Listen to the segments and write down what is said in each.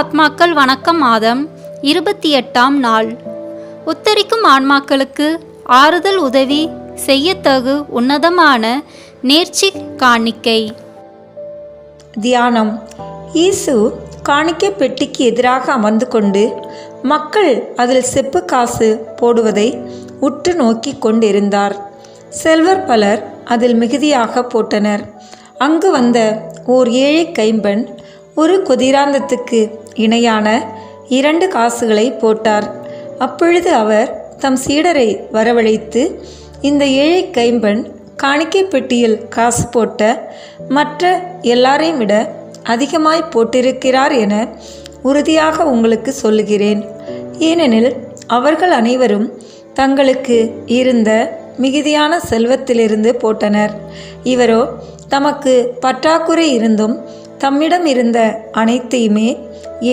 ஆத்மாக்கள் வணக்கம் மாதம் 28ஆம் நாள். உத்தரிக்கும் ஆன்மாக்களுக்கு ஆறுதல் உதவி செய்யத்தகு உன்னதமான நேர்ச்சி காணிக்கை. தியானம். இயேசு காணிக்கை பெட்டிக்கு எதிராக அமர்ந்து கொண்டு மக்கள் அதில் செப்பு காசு போடுவதை உற்று நோக்கி கொண்டிருந்தார். செல்வர் பலர் அதில் மிகுதியாக போட்டனர். அங்கு வந்த ஓர் ஏழை கைம்பெண் ஒரு கொதிராந்தத்துக்கு இணையான 2 காசுகளை போட்டார். அப்பொழுது அவர் தம் சீடரை வரவழைத்து, இந்த ஏழை கைம்பெண் காணிக்கை பெட்டியில் காசு போட்ட மற்ற எல்லாரையும் விட அதிகமாய் போட்டிருக்கிறார் என உறுதியாக உங்களுக்கு சொல்லுகிறேன். ஏனெனில் அவர்கள் அனைவரும் தங்களுக்கு இருந்த மிகுதியான செல்வத்திலிருந்து போட்டனர். இவரோ தமக்கு பற்றாக்குறை இருந்தும் தம்மிடம் இருந்த அனைத்தையுமே,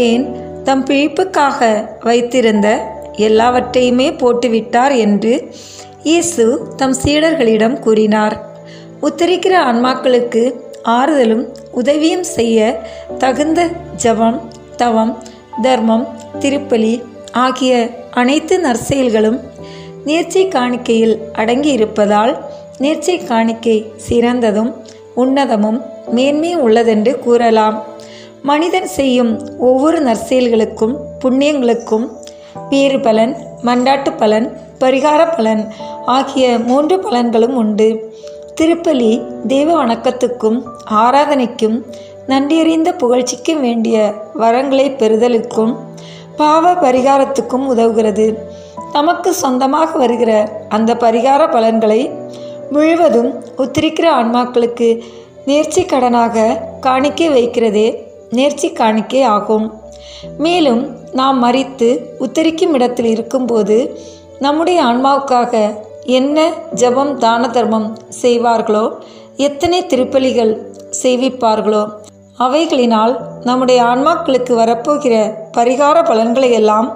ஏன் தம் பிழைப்புக்காக வைத்திருந்த எல்லாவற்றையுமே போட்டுவிட்டார் என்று இயேசு தம் சீடர்களிடம் கூறினார். உத்தரிக்கிற ஆன்மாக்களுக்கு ஆறுதலும் உதவியும் செய்ய தகுந்த ஜபம், தவம், தர்மம், திருப்பலி ஆகிய அனைத்து நற்செயல்களும் நேர்ச்சை காணிக்கையில் அடங்கியிருப்பதால் நேர்ச்சை காணிக்கை சிறந்ததும் உன்னதமும் மேன்மையும் உள்ளதென்று கூறலாம். மனிதன் செய்யும் ஒவ்வொரு நற்செயல்களுக்கும் புண்ணியங்களுக்கும் பேறு பலன், மண்டாட்டு பலன், பரிகார பலன் ஆகிய 3 பலன்களும் உண்டு. திருப்பலி தெய்வ வணக்கத்துக்கும் ஆராதனைக்கும் நன்றியறிந்த புகழ்ச்சிக்கும் வேண்டிய வரங்களை பெறுதலுக்கும் பாவ பரிகாரத்துக்கும் உதவுகிறது. தமக்கு சொந்தமாக வருகிற அந்த பரிகார பலன்களை முழுவதும் உத்தரிக்கிற ஆன்மாக்களுக்கு நேர்ச்சி கடனாக காணிக்கை வைக்கிறதே நேர்ச்சி காணிக்கை ஆகும். மேலும் நாம் மரித்து உத்தரிக்கும் இடத்தில் இருக்கும்போது நம்முடைய ஆன்மாவுக்காக என்ன ஜபம், தான தர்மம் செய்வார்களோ, எத்தனை திருப்பலிகள் செய்விப்பார்களோ, அவைகளினால் நம்முடைய ஆன்மாக்களுக்கு வரப்போகிற பரிகார பலன்களை எல்லாம்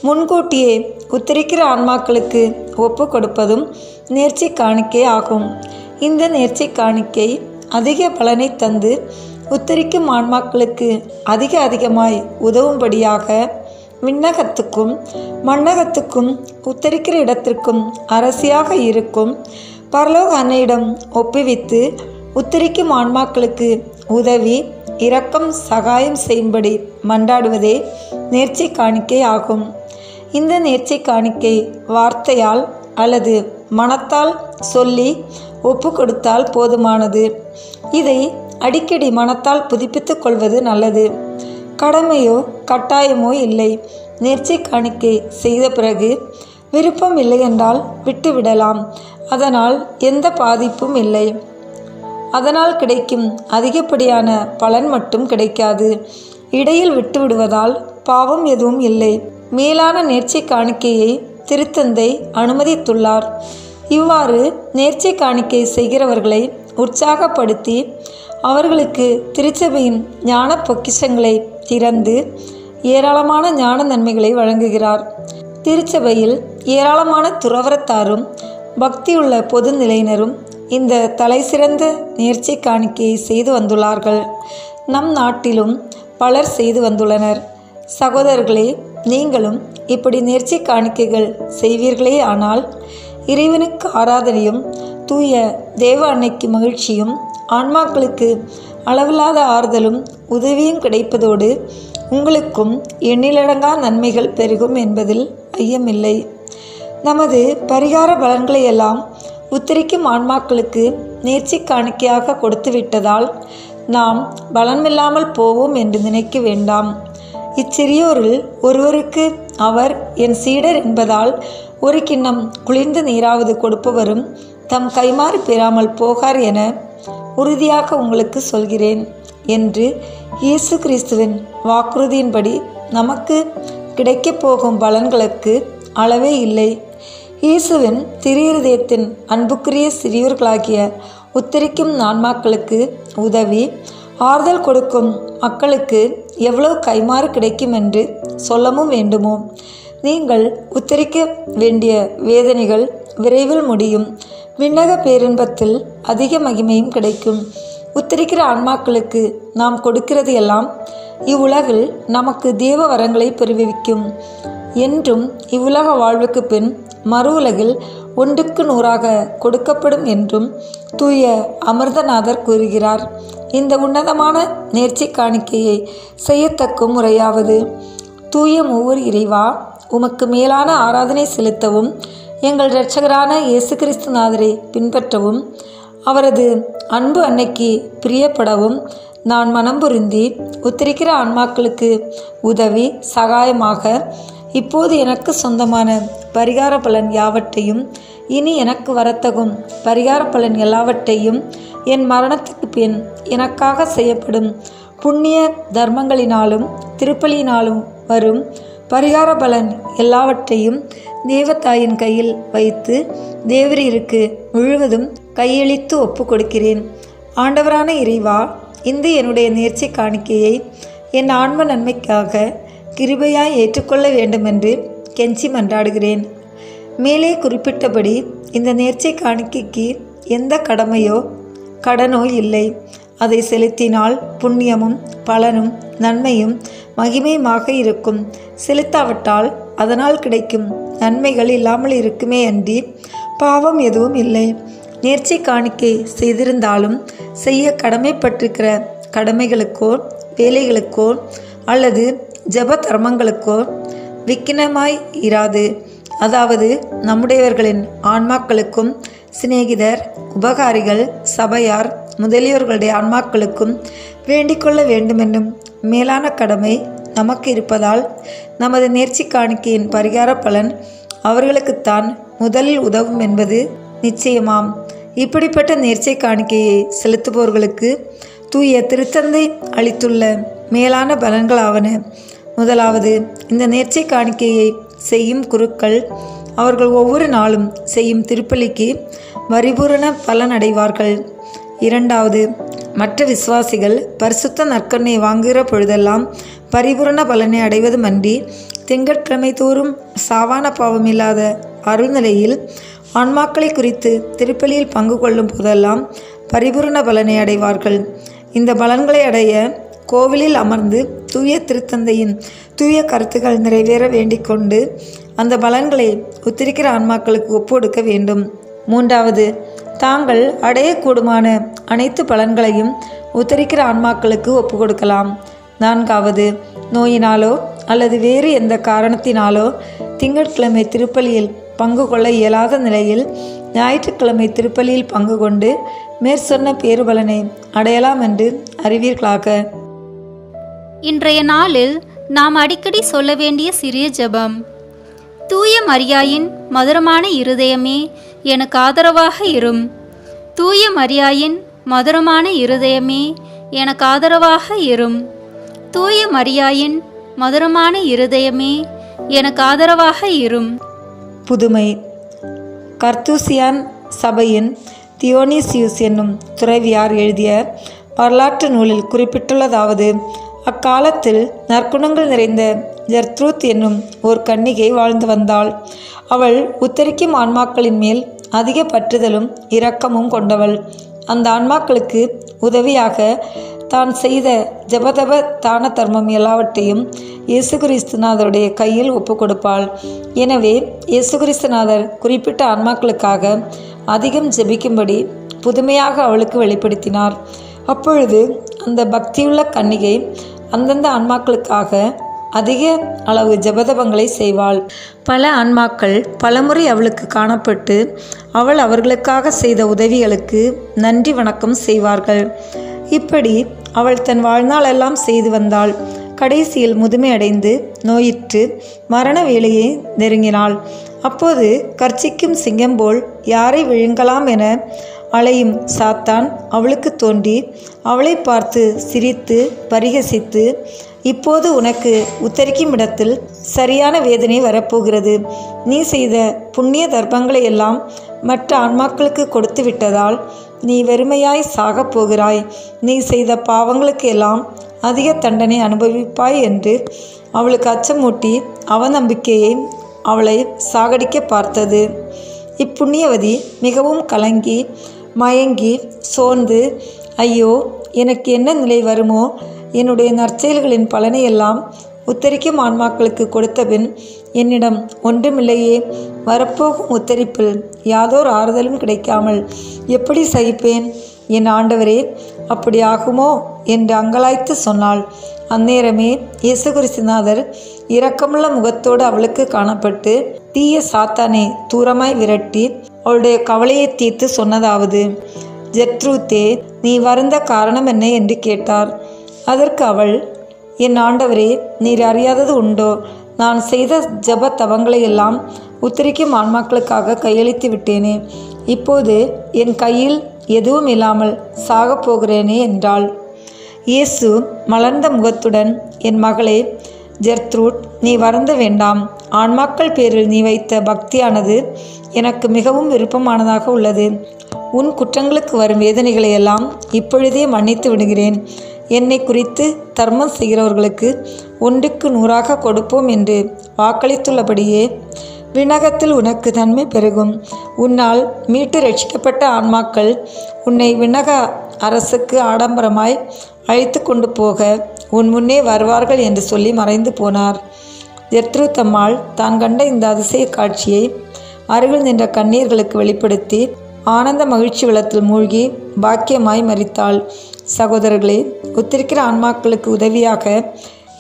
முன்கூட்டியே உத்தரிக்கிற ஆன்மாக்களுக்கு ஒப்பு கொடுப்பதும் நேர்ச்சி காணிக்கை ஆகும். இந்த நேர்ச்சி காணிக்கை அதிக பலனை தந்து உத்தரிக்கும் ஆன்மாக்களுக்கு அதிகமாய் உதவும்படியாக விண்ணகத்துக்கும் மண்ணகத்துக்கும் உத்தரிக்கிற இடத்திற்கும் அரசியாக இருக்கும் பரலோக அன்னையிடம் ஒப்புவித்து உத்தரிக்கும் ஆன்மாக்களுக்கு உதவி, இரக்கம், சகாயம் செய்யும்படி மன்றாடுவதே நேர்ச்சி காணிக்கை ஆகும். இந்த நேர்ச்சி காணிக்கை வார்த்தையால் அல்லது மனத்தால் சொல்லி ஒப்பு கொடுத்தால் போதுமானது. இதை அடிக்கடி மனத்தால் புதுப்பித்துக் கொள்வது நல்லது. கடமையோ கட்டாயமோ இல்லை. நேர்ச்சி காணிக்கை செய்த பிறகு விருப்பம் இல்லை என்றால் விட்டுவிடலாம். அதனால் எந்த பாதிப்பும் இல்லை. அதனால் கிடைக்கும் அதிகப்படியான பலன் மட்டும் கிடைக்காது. இடையில் விட்டுவிடுவதால் பாவம் எதுவும் இல்லை. மேலான நேர்ச்சி காணிக்கையை திருத்தந்தை அனுமதித்துள்ளார். இவ்வாறு நேர்ச்சி காணிக்கை செய்கிறவர்களை உற்சாகப்படுத்தி அவர்களுக்கு திருச்சபையின் ஞான பொக்கிஷங்களை திறந்து ஏராளமான ஞான நன்மைகளை வழங்குகிறார். திருச்சபையில் ஏராளமான துறவரத்தாரும் பக்தியுள்ள பொது நிலையினரும் இந்த தலைசிறந்த நேர்ச்சி காணிக்கையை செய்து வந்துள்ளார்கள். நம் நாட்டிலும் பலர் செய்து வந்துள்ளனர். சகோதரர்களே, நீங்களும் இப்படி நேர்ச்சி காணிக்கைகள் செய்வீர்களே ஆனால் இறைவனுக்கு ஆராதனையும் தூய தேவ அன்னைக்கு மகிழ்ச்சியும் ஆன்மாக்களுக்கு அளவில்லாத ஆறுதலும் உதவியும் கிடைப்பதோடு உங்களுக்கும் எண்ணிலடங்கா நன்மைகள் பெருகும் என்பதில் ஐயமில்லை. நமது பரிகார பலன்களை எல்லாம் உத்தரிக்கும் ஆன்மாக்களுக்கு நேர்ச்சி காணிக்கையாக கொடுத்து விட்டதால் நாம் பலமில்லாமல் போவோம் என்று நினைக்க வேண்டாம். இச்சிறியோரில் ஒருவருக்கு அவர் என் சீடர் என்பதால் ஒரு கிண்ணம் குளிர்ந்த நீராவது கொடுப்பவரும் தம் கைமாறு பெறாமல் போகார் என உறுதியாக உங்களுக்கு சொல்கிறேன் என்று இயேசு கிறிஸ்துவின் வாக்குறுதியின்படி நமக்கு கிடைக்கப் போகும் பலன்களுக்கு அளவே இல்லை. இயேசுவின் திருஇருதயத்தின் அன்புக்குரிய சிறியோர்களாகிய உத்தரிக்கும் ஆன்மாக்களுக்கு உதவி, ஆறுதல் கொடுக்கும் மக்களுக்கு எவ்வளவு கைமாறு கிடைக்கும் என்று சொல்லவும் வேண்டுமோ? நீங்கள் உத்தரிக்க வேண்டிய வேதனைகள் விரைவில் முடியும். விண்ணக பேரின்பத்தில் அதிக மகிமையும் கிடைக்கும். உத்தரிக்கிற ஆன்மாக்களுக்கு நாம் கொடுக்கிறது எல்லாம் இவ்வுலகில் நமக்கு தேவ வரங்களை பெறுவிக்கும் என்றும் இவ்வுலக வாழ்வுக்கு பின் மறு உலகில் 100க்கு 100ஆக கொடுக்கப்படும் என்றும் தூய அமிர்தநாதர் கூறுகிறார். இந்த உன்னதமான நேர்ச்சி காணிக்கையை செய்யத்தக்க முறையாவது: தூய மூவர் இறைவா, உமக்கு மேலான ஆராதனை செலுத்தவும், எங்கள் இரட்சகரான இயேசு கிறிஸ்துநாதரை பின்பற்றவும், அவரது அன்பு அன்னைக்கு பிரியப்படவும் நான் மனம் பொருந்தி உத்தரிக்கிற ஆன்மாக்களுக்கு உதவி சகாயமாக இப்போது எனக்கு சொந்தமான பரிகார பலன் யாவற்றையும், இனி எனக்கு வரத்தகும் பரிகார பலன் எல்லாவற்றையும், என் மரணத்துக்கு பின் எனக்காக செய்யப்படும் புண்ணிய தர்மங்களினாலும் திருப்பலியினாலும் வரும் பரிகார பலன் எல்லாவற்றையும் தேவதாயின் கையில் வைத்து தேவரீருக்கு முழுவதும் கையளித்து ஒப்பு கொடுக்கிறேன். ஆண்டவரான இறைவா, இந்த என்னுடைய நேர்ச்சி காணிக்கையை என் ஆன்ம நன்மைக்காக கிருபையாய் ஏற்றுக்கொள்ள வேண்டுமென்று கெஞ்சி மன்றாடுகிறேன். மேலே குறிப்பிட்டபடி இந்த நேர்ச்சை காணிக்கைக்கு எந்த கடமையோ கடனோ இல்லை. அதை செலுத்தினால் புண்ணியமும் பலனும் நன்மையும் மகிமையுமாக இருக்கும். செலுத்தாவிட்டால் அதனால் கிடைக்கும் நன்மைகள் இல்லாமல் இருக்குமே அன்றி பாவம் எதுவும் இல்லை. நேர்ச்சை காணிக்கை செய்திருந்தாலும் செய்ய கடமைப்பட்டிருக்கிற கடமைகளுக்கோ வேலைகளுக்கோ அல்லது ஜப தர்மங்களுக்கோ விக்கினமாய் இராது. அதாவது நம்முடையவர்களின் ஆன்மாக்களுக்கும் சிநேகிதர் உபகாரிகள் சபையார் முதலியோர்களுடைய ஆன்மாக்களுக்கும் வேண்டிக் கொள்ள வேண்டுமென்னும் மேலான கடமை நமக்கு இருப்பதால் நமது நேர்ச்சி காணிக்கையின் பரிகார பலன் அவர்களுக்குத்தான் முதலில் உதவும் என்பது நிச்சயமாம். இப்படிப்பட்ட நேர்ச்சை காணிக்கையை செலுத்துபவர்களுக்கு தூய திருத்தந்தை அளித்துள்ள மேலான பலன்களாவன: முதலாவது, இந்த நேர்ச்சை காணிக்கையை செய்யும் குருக்கள் அவர்கள் ஒவ்வொரு நாளும் செய்யும் திருப்பலிக்கு பரிபூரண பலன் அடைவார்கள். இரண்டாவது, மற்ற விசுவாசிகள் பரிசுத்த நற்கருணை வாங்குகிற பொழுதெல்லாம் பரிபூரண பலனை அடைவதுமன்றி திங்கட்கிழமை தோறும் சாவான பாவமில்லாத அருள்நிலையில் ஆன்மாக்களை குறித்து திருப்பலியில் பங்கு கொள்ளும் போதெல்லாம் பரிபூரண பலனை அடைவார்கள். இந்த பலன்களை அடைய கோவிலில் அமர்ந்து தூய திருத்தந்தையின் தூய கருத்துக்கள் நிறைவேற வேண்டிக் கொண்டு அந்த பலன்களை உத்திரிக்கிற ஆன்மாக்களுக்கு ஒப்புக்கொடுக்க வேண்டும். மூன்றாவது, தாங்கள் அடையக்கூடுமான அனைத்து பலன்களையும் உத்தரிக்கிற ஆன்மாக்களுக்கு ஒப்பு கொடுக்கலாம். நான்காவது, நோயினாலோ அல்லது வேறு எந்த காரணத்தினாலோ திங்கட்கிழமை திருப்பலியில் பங்கு கொள்ள இயலாத நிலையில் ஞாயிற்றுக்கிழமை திருப்பலியில் பங்கு கொண்டு மேற்சொன்ன பேறுபலனை அடையலாம் என்று அறிவீர்களாக. இன்றைய நாளில் நாம் அடிக்கடி சொல்ல வேண்டிய சிறிய ஜெபம்: தூய மரியாயின் மதுரமான இருதயமே எனக்கு ஆதரவாக இரும். தூய மரியாயின் மதுரமான இருதயமே எனக்கு ஆதரவாக இரும். தூய மரியாயின் மதுரமான இருதயமே எனக்கு ஆதரவாக இரும். புதுமை: கர்த்தூசியான் சபையின் தியோனிசியுஸ் என்னும் துறவியார் எழுதிய வரலாற்று நூலில் குறிப்பிட்டுள்ளதாவது: அக்காலத்தில் நற்குணங்கள் நிறைந்த ஜெர்த்ரூத் என்னும் ஒரு கன்னிகை வாழ்ந்து வந்தாள். அவள் உத்தரிக்கும் ஆன்மாக்களின் மேல் அதிக பற்றுதலும் இரக்கமும் கொண்டவள். அந்த ஆன்மாக்களுக்கு உதவியாக தான் செய்த ஜபதப தான தர்மம் எல்லாவற்றையும் இயேசு கிறிஸ்துநாதருடைய கையில் ஒப்பு கொடுப்பாள். எனவே இயேசு கிறிஸ்துநாதர் குறிப்பிட்ட ஆன்மாக்களுக்காக அதிகம் ஜெபிக்கும்படி புதுமையாக அவளுக்கு வெளிப்படுத்தினார். அப்பொழுது அந்த பக்தியுள்ள கன்னிகை அந்தந்த ஆன்மாக்களுக்காக அதிக அளவு ஜபதபங்களை செய்வாள். பல ஆன்மாக்கள் பலமுறை அவளுக்கு காணப்பட்டு அவள் அவர்களுக்காக செய்த உதவிகளுக்கு நன்றி வணக்கம் செய்வார்கள். இப்படி அவள் தன் வாழ்நாளெல்லாம் செய்து வந்தாள். கடைசியில் முதுமை அடைந்து நோயிற்று மரண வேளையை நெருங்கினாள். அப்போது கர்ச்சிக்கும் சிங்கம் போல் யாரை விழுங்கலாம் என அலையும் சாத்தான் அவளுக்கு தோன்றி அவளை பார்த்து சிரித்து பரிகசித்து, இப்போது உனக்கு உத்தரிக்கும் இடத்தில் சரியான வேதனை வரப்போகிறது. நீ செய்த புண்ணிய தர்மங்களை எல்லாம் மற்ற ஆன்மாக்களுக்கு கொடுத்து விட்டதால் நீ வெறுமையாய் சாகப் போகிறாய். நீ செய்த பாவங்களுக்கு எல்லாம் அதிக தண்டனை அனுபவிப்பாய் என்று அவளுக்கு அச்சமூட்டி அவநம்பிக்கையை அவளை சாகடிக்க பார்த்தது. இப்புண்ணியவதி மிகவும் கலங்கி மயங்கி சோர்ந்து, ஐயோ எனக்கு என்ன நிலை வருமோ என்னுடைய நற்செயல்களின் பலனை எல்லாம் உத்தரிக்கும் ஆன்மாக்களுக்கு கொடுத்தபின் என்னிடம் ஒன்றுமில்லையே. வரப்போகும் உத்தரிப்பில் யாதோர் ஆறுதலும் கிடைக்காமல் எப்படி சகிப்பேன்? என் ஆண்டவரே, அப்படி ஆகுமோ என்று அங்கலாய்த்து சொன்னாள். அந்நேரமே இயேசு கிறிஸ்துநாதர் இரக்கமுள்ள முகத்தோடு அவளுக்கு காணப்பட்டு தீய சாத்தானை தூரமாய் விரட்டி அவளுடைய கவலையை தீர்த்து சொன்னதாவது: ஜெர்ட்ரூதே, நீ வருந்த காரணம் என்ன என்று கேட்டார். அதற்கு அவள், என் ஆண்டவரே, நீர் அறியாதது உண்டோ? நான் செய்த ஜப தவங்களை எல்லாம் உத்தரிக்கும் ஆன்மாக்களுக்காக கையளித்து விட்டேனே. இப்போது என் கையில் எதுவும் இல்லாமல் சாகப் போகிறேனே என்றாள். இயேசு மலர்ந்த முகத்துடன், என் மகளே ஜெர்ட்ரூட், நீ வருந்த வேண்டாம். ஆன்மாக்கள் பேரில் நீ வைத்த பக்தியானது எனக்கு மிகவும் விருப்பமானதாக உள்ளது. உன் குற்றங்களுக்கு வரும் வேதனைகளை எல்லாம் இப்பொழுதே மன்னித்து விடுகிறேன். என்னை குறித்து தர்மம் செய்கிறவர்களுக்கு 1க்கு 100 கொடுப்போம் என்று வாக்களித்துள்ளபடியே விண்ணகத்தில் உனக்கு நன்மை பெருகும். உன்னால் மீட்டு ரட்சிக்கப்பட்ட ஆன்மாக்கள் உன்னை விண்ணக அரசுக்கு ஆடம்பரமாய் அழைத்து கொண்டு போக உன் முன்னே வருவார்கள் என்று சொல்லி மறைந்து போனார். ஜெர்ட்ரூத் தான் கண்ட இந்த அதிசய காட்சியை அருகில் நின்ற கண்ணீர்களுக்கு வெளிப்படுத்தி ஆனந்த மகிழ்ச்சி வெள்ளத்தில் மூழ்கி பாக்கியமாய் மரித்தாள். சகோதரர்களே, உத்திரிக்கிற ஆன்மாக்களுக்கு உதவியாக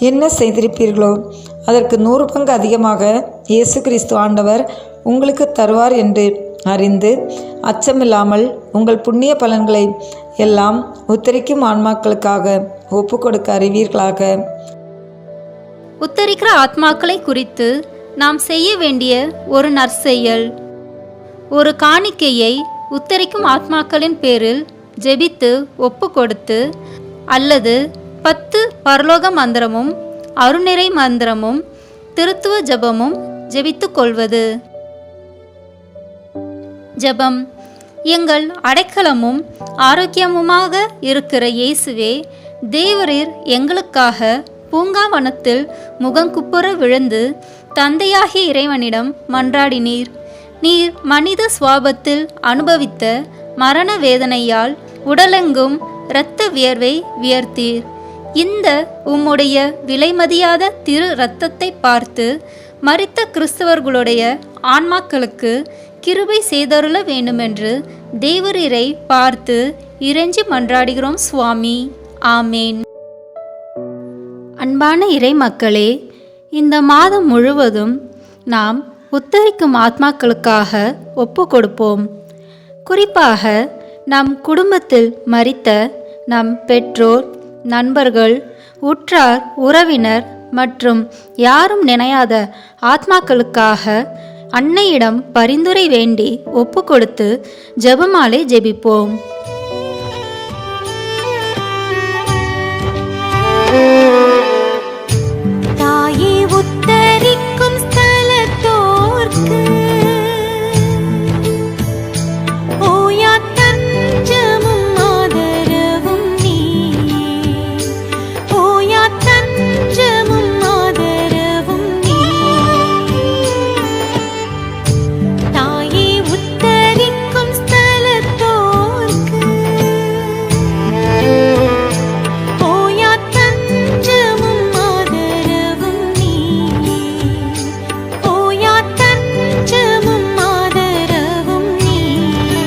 என்ன செய்திருப்பீர்களோ அதற்கு 100 பங்கு அதிகமாக இயேசு கிறிஸ்து ஆண்டவர் உங்களுக்கு தருவார் என்று அறிந்து அச்சமில்லாமல் உங்கள் புண்ணிய பலன்களை எல்லாம் உத்தரிக்கும் ஆன்மாக்களுக்காக ஒப்பு கொடுக்க அறிவீர்களாக. உத்தரிக்கிற ஆத்மாக்களை குறித்து நாம் செய்ய வேண்டிய ஒரு நற்செயல்: ஒரு காணிக்கையை உத்தரிக்கும் ஆத்மாக்களின் பேரில் ஜெபித்து ஒப்பு கொடுத்து, அல்லது 10 பரலோக மந்திரமும் அருணிறை மந்திரமும் திருத்துவ ஜபமும் ஜெபித்து கொள்வது. ஜபம். எங்கள் அடைக்கலமும் ஆரோக்கியமுமாக இருக்கிற இயேசுவே, தேவரீர் எங்களுக்காக பூங்காவனத்தில் முகங்குப்புற விழுந்து தந்தையாகிய இறைவனிடம் மன்றாடினீர். நீர் மனித சுவாபத்தில் அனுபவித்த மரண வேதனையால் உடலெங்கும் இரத்த வியர்வை வியர்த்தீர். இந்த உம்முடைய விலைமதியாத திரு இரத்தத்தை பார்த்து மரித்த கிறிஸ்தவர்களுடைய ஆன்மாக்களுக்கு கிருபை செய்தருள வேண்டுமென்று தேவரீரை பார்த்து இறைஞ்சி மன்றாடுகிறோம் சுவாமி. ஆமேன். அன்பான இறை மக்களே, இந்த மாதம் முழுவதும் நாம் உத்தரிக்கும் ஆத்மாக்களுக்காக ஒப்பு கொடுப்போம். குறிப்பாக நம் குடும்பத்தில் மரித்த நம் பெற்றோர், நண்பர்கள், உற்றார், உறவினர் மற்றும் யாரும் நினையாத ஆத்மாக்களுக்காக அன்னையிடம் பரிந்துரை வேண்டி ஒப்பு கொடுத்து ஜெபமாலை ஜெபிப்போம். தாயே, உத்தரிக்கும் ஸ்தலத்தோர்க்கு ஓயா தஞ்சமும் ஆதரவும் நீயே. ஓயா தஞ்சமும் ஆதரவும் நீயே. தாயே, உத்தரிக்கும் ஸ்தலத்தோர்க்கு ஓயா தஞ்சமும் ஆதரவும் நீயே. ஓயா தஞ்சமும் ஆதரவும் நீயே.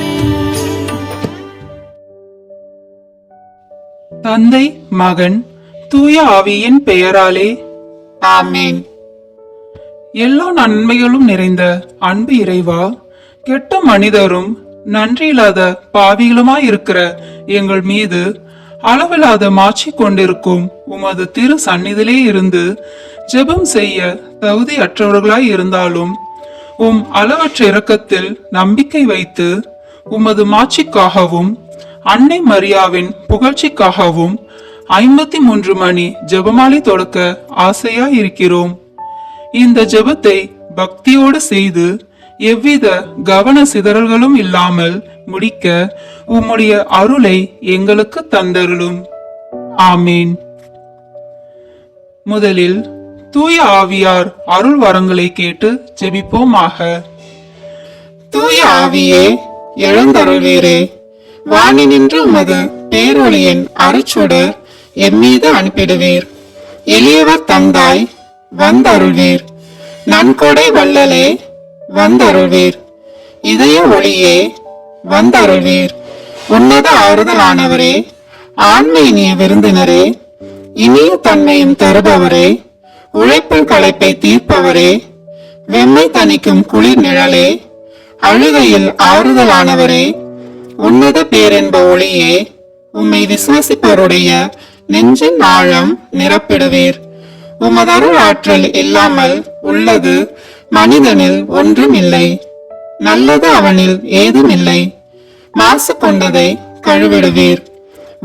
தந்தை, மகன், தூய ஆவியின் பெயராலே ஆமேன். எல்லா நன்மைகளும் நிறைந்த அன்பு இறைவா, கெட்ட மனிதரும் நன்றியில்லாத பாவிகளுமாயிருக்கிற எங்கள் மீது அளவில்லாத மாட்சி கொண்டிருக்கும் உமது திரு சந்நிதியிலே இருந்து ஜெபம் செய்ய தகுதியற்றவர்களாய் இருந்தாலும் உம் அளவற்ற இரக்கத்தில் நம்பிக்கை வைத்து உமது மாட்சிக்காகவும் அன்னை மரியாவின் புகழ்ச்சிக்காகவும் 53 மணி ஜெபமாலை தொடக்க ஆசையாய் இருக்கிறோம். இந்த ஜெபத்தை பக்தியோடு செய்து எவ்வித கவன சிதறல்களும் இல்லாமல் முடிக்க உம்முடைய அருளை எங்களுக்கு தந்தருளும். ஆமீன். முதலில் தூய ஆவியார் அருள் வரங்களை கேட்டு ஜெபிப்போமாக. தூய ஆவியே, எழுந்தருளீரே. வானினின்று உமது பேரொளியின் அருட்சுடர் எம்மீது அனுப்பிடுவீர். எளியவர் தந்தாய் வந்தருள்வீர். நன்கொடை வள்ளலே வந்தருள்வீர். இதய ஒளியே வந்தருள்வீர். உன்னத ஆறுதலானவரே, ஆன்மீனிய விருந்தினரே, இனிய தன்மையும் தருபவரே, உழைப்பில் களைப்பை தீர்ப்பவரே, வெம்மை தணிக்கும் குளிர் நிழலே, அழுகையில் ஆறுதலானவரே, உன்னத பேரென்ப ஒளியே, உம்மை விசுவாசிப்பவருடைய நெஞ்சின் ஆழம் நிரப்பிடுவீர். உமதருள் ஆற்றல் இல்லாமல் உள்ளது மனிதனில் ஒன்றும் இல்லை. நல்லது அவனில் ஏதும் இல்லை. மாசு கொண்டதை கழுவிடுவீர்.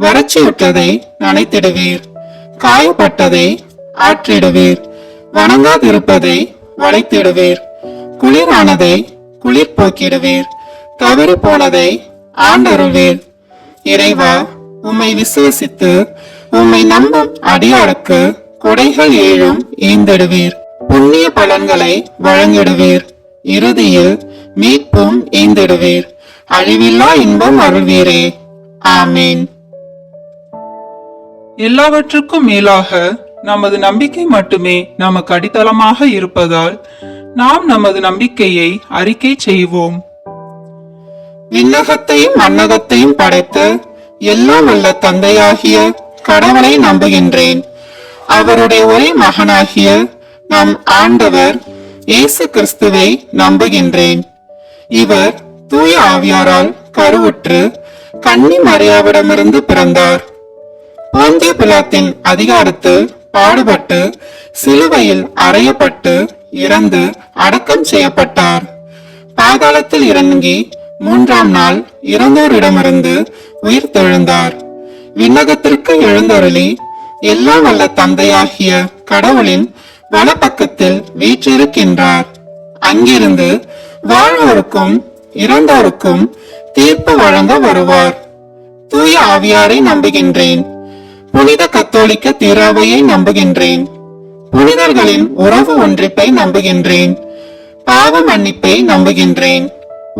வறட்சியுற்றதை நனைத்திடுவீர். காயப்பட்டதை ஆற்றிடுவீர். வணங்காதிருப்பதை வளைத்திடுவீர். குளிரானதை குளிர் போக்கிடுவீர். தவறு போனதை ஆண்டருள்வீர். இறைவா, உம்மை விசுவசித்து உம்மை நம்பும் அடியாருக்கு கொடைகள் ஏழும் ஈந்திடுவீர். புண்ணிய பலன்களை வழங்கிடுவீர். இறுதியில் மீட்பும் ஈந்திடுவீர். அழிவில்லா இன்பம் அருள்வீரே. ஆமீன். எல்லாவற்றுக்கும் மேலாக நமது நம்பிக்கை மட்டுமே நமக்கு அடித்தளமாக இருப்பதால் நாம் நமது நம்பிக்கையை அறிக்கை செய்வோம். விண்ணகத்தையும் மண்ணகத்தையும் படைத்த எல்லாம் வல்ல தந்தையாகிய கடவுளை நம்புகின்றேன். அவருடைய ஒரே மகனாகிய நம் ஆண்டவர் இயேசு கிறிஸ்துவை நம்புகின்றேன். இவர் தூய ஆவியாரால் கருவுற்று கன்னி மரியாவிடமிருந்து பிறந்தார். போந்திய பிலாத்தின் அதிகாரத்தில் பாடுபட்டு சிலுவையில் அறையப்பட்டு இறந்து அடக்கம் செய்யப்பட்டார். பாதாளத்தில் இறங்கி 3ஆம் நாள் இறந்தோரிடமிருந்து உயிர் தெழுந்தார். விண்ணகத்திற்கு எழுந்தருளி எல்லாம் வல்ல தந்தையாகிய கடவுளின் வலப்பக்கத்தில் வீற்றிருக்கின்றார். அங்கிருந்து வாழ்வோருக்கும் இறந்தோருக்கும் தீர்ப்பு வழங்க வருவார். தூய ஆவியாரை நம்புகின்றேன். புனித கத்தோலிக்க திராவையை நம்புகின்றேன். புனிதர்களின் உறவு ஒன்றிப்பை நம்புகின்றேன். பாவ மன்னிப்பை நம்புகின்றேன்.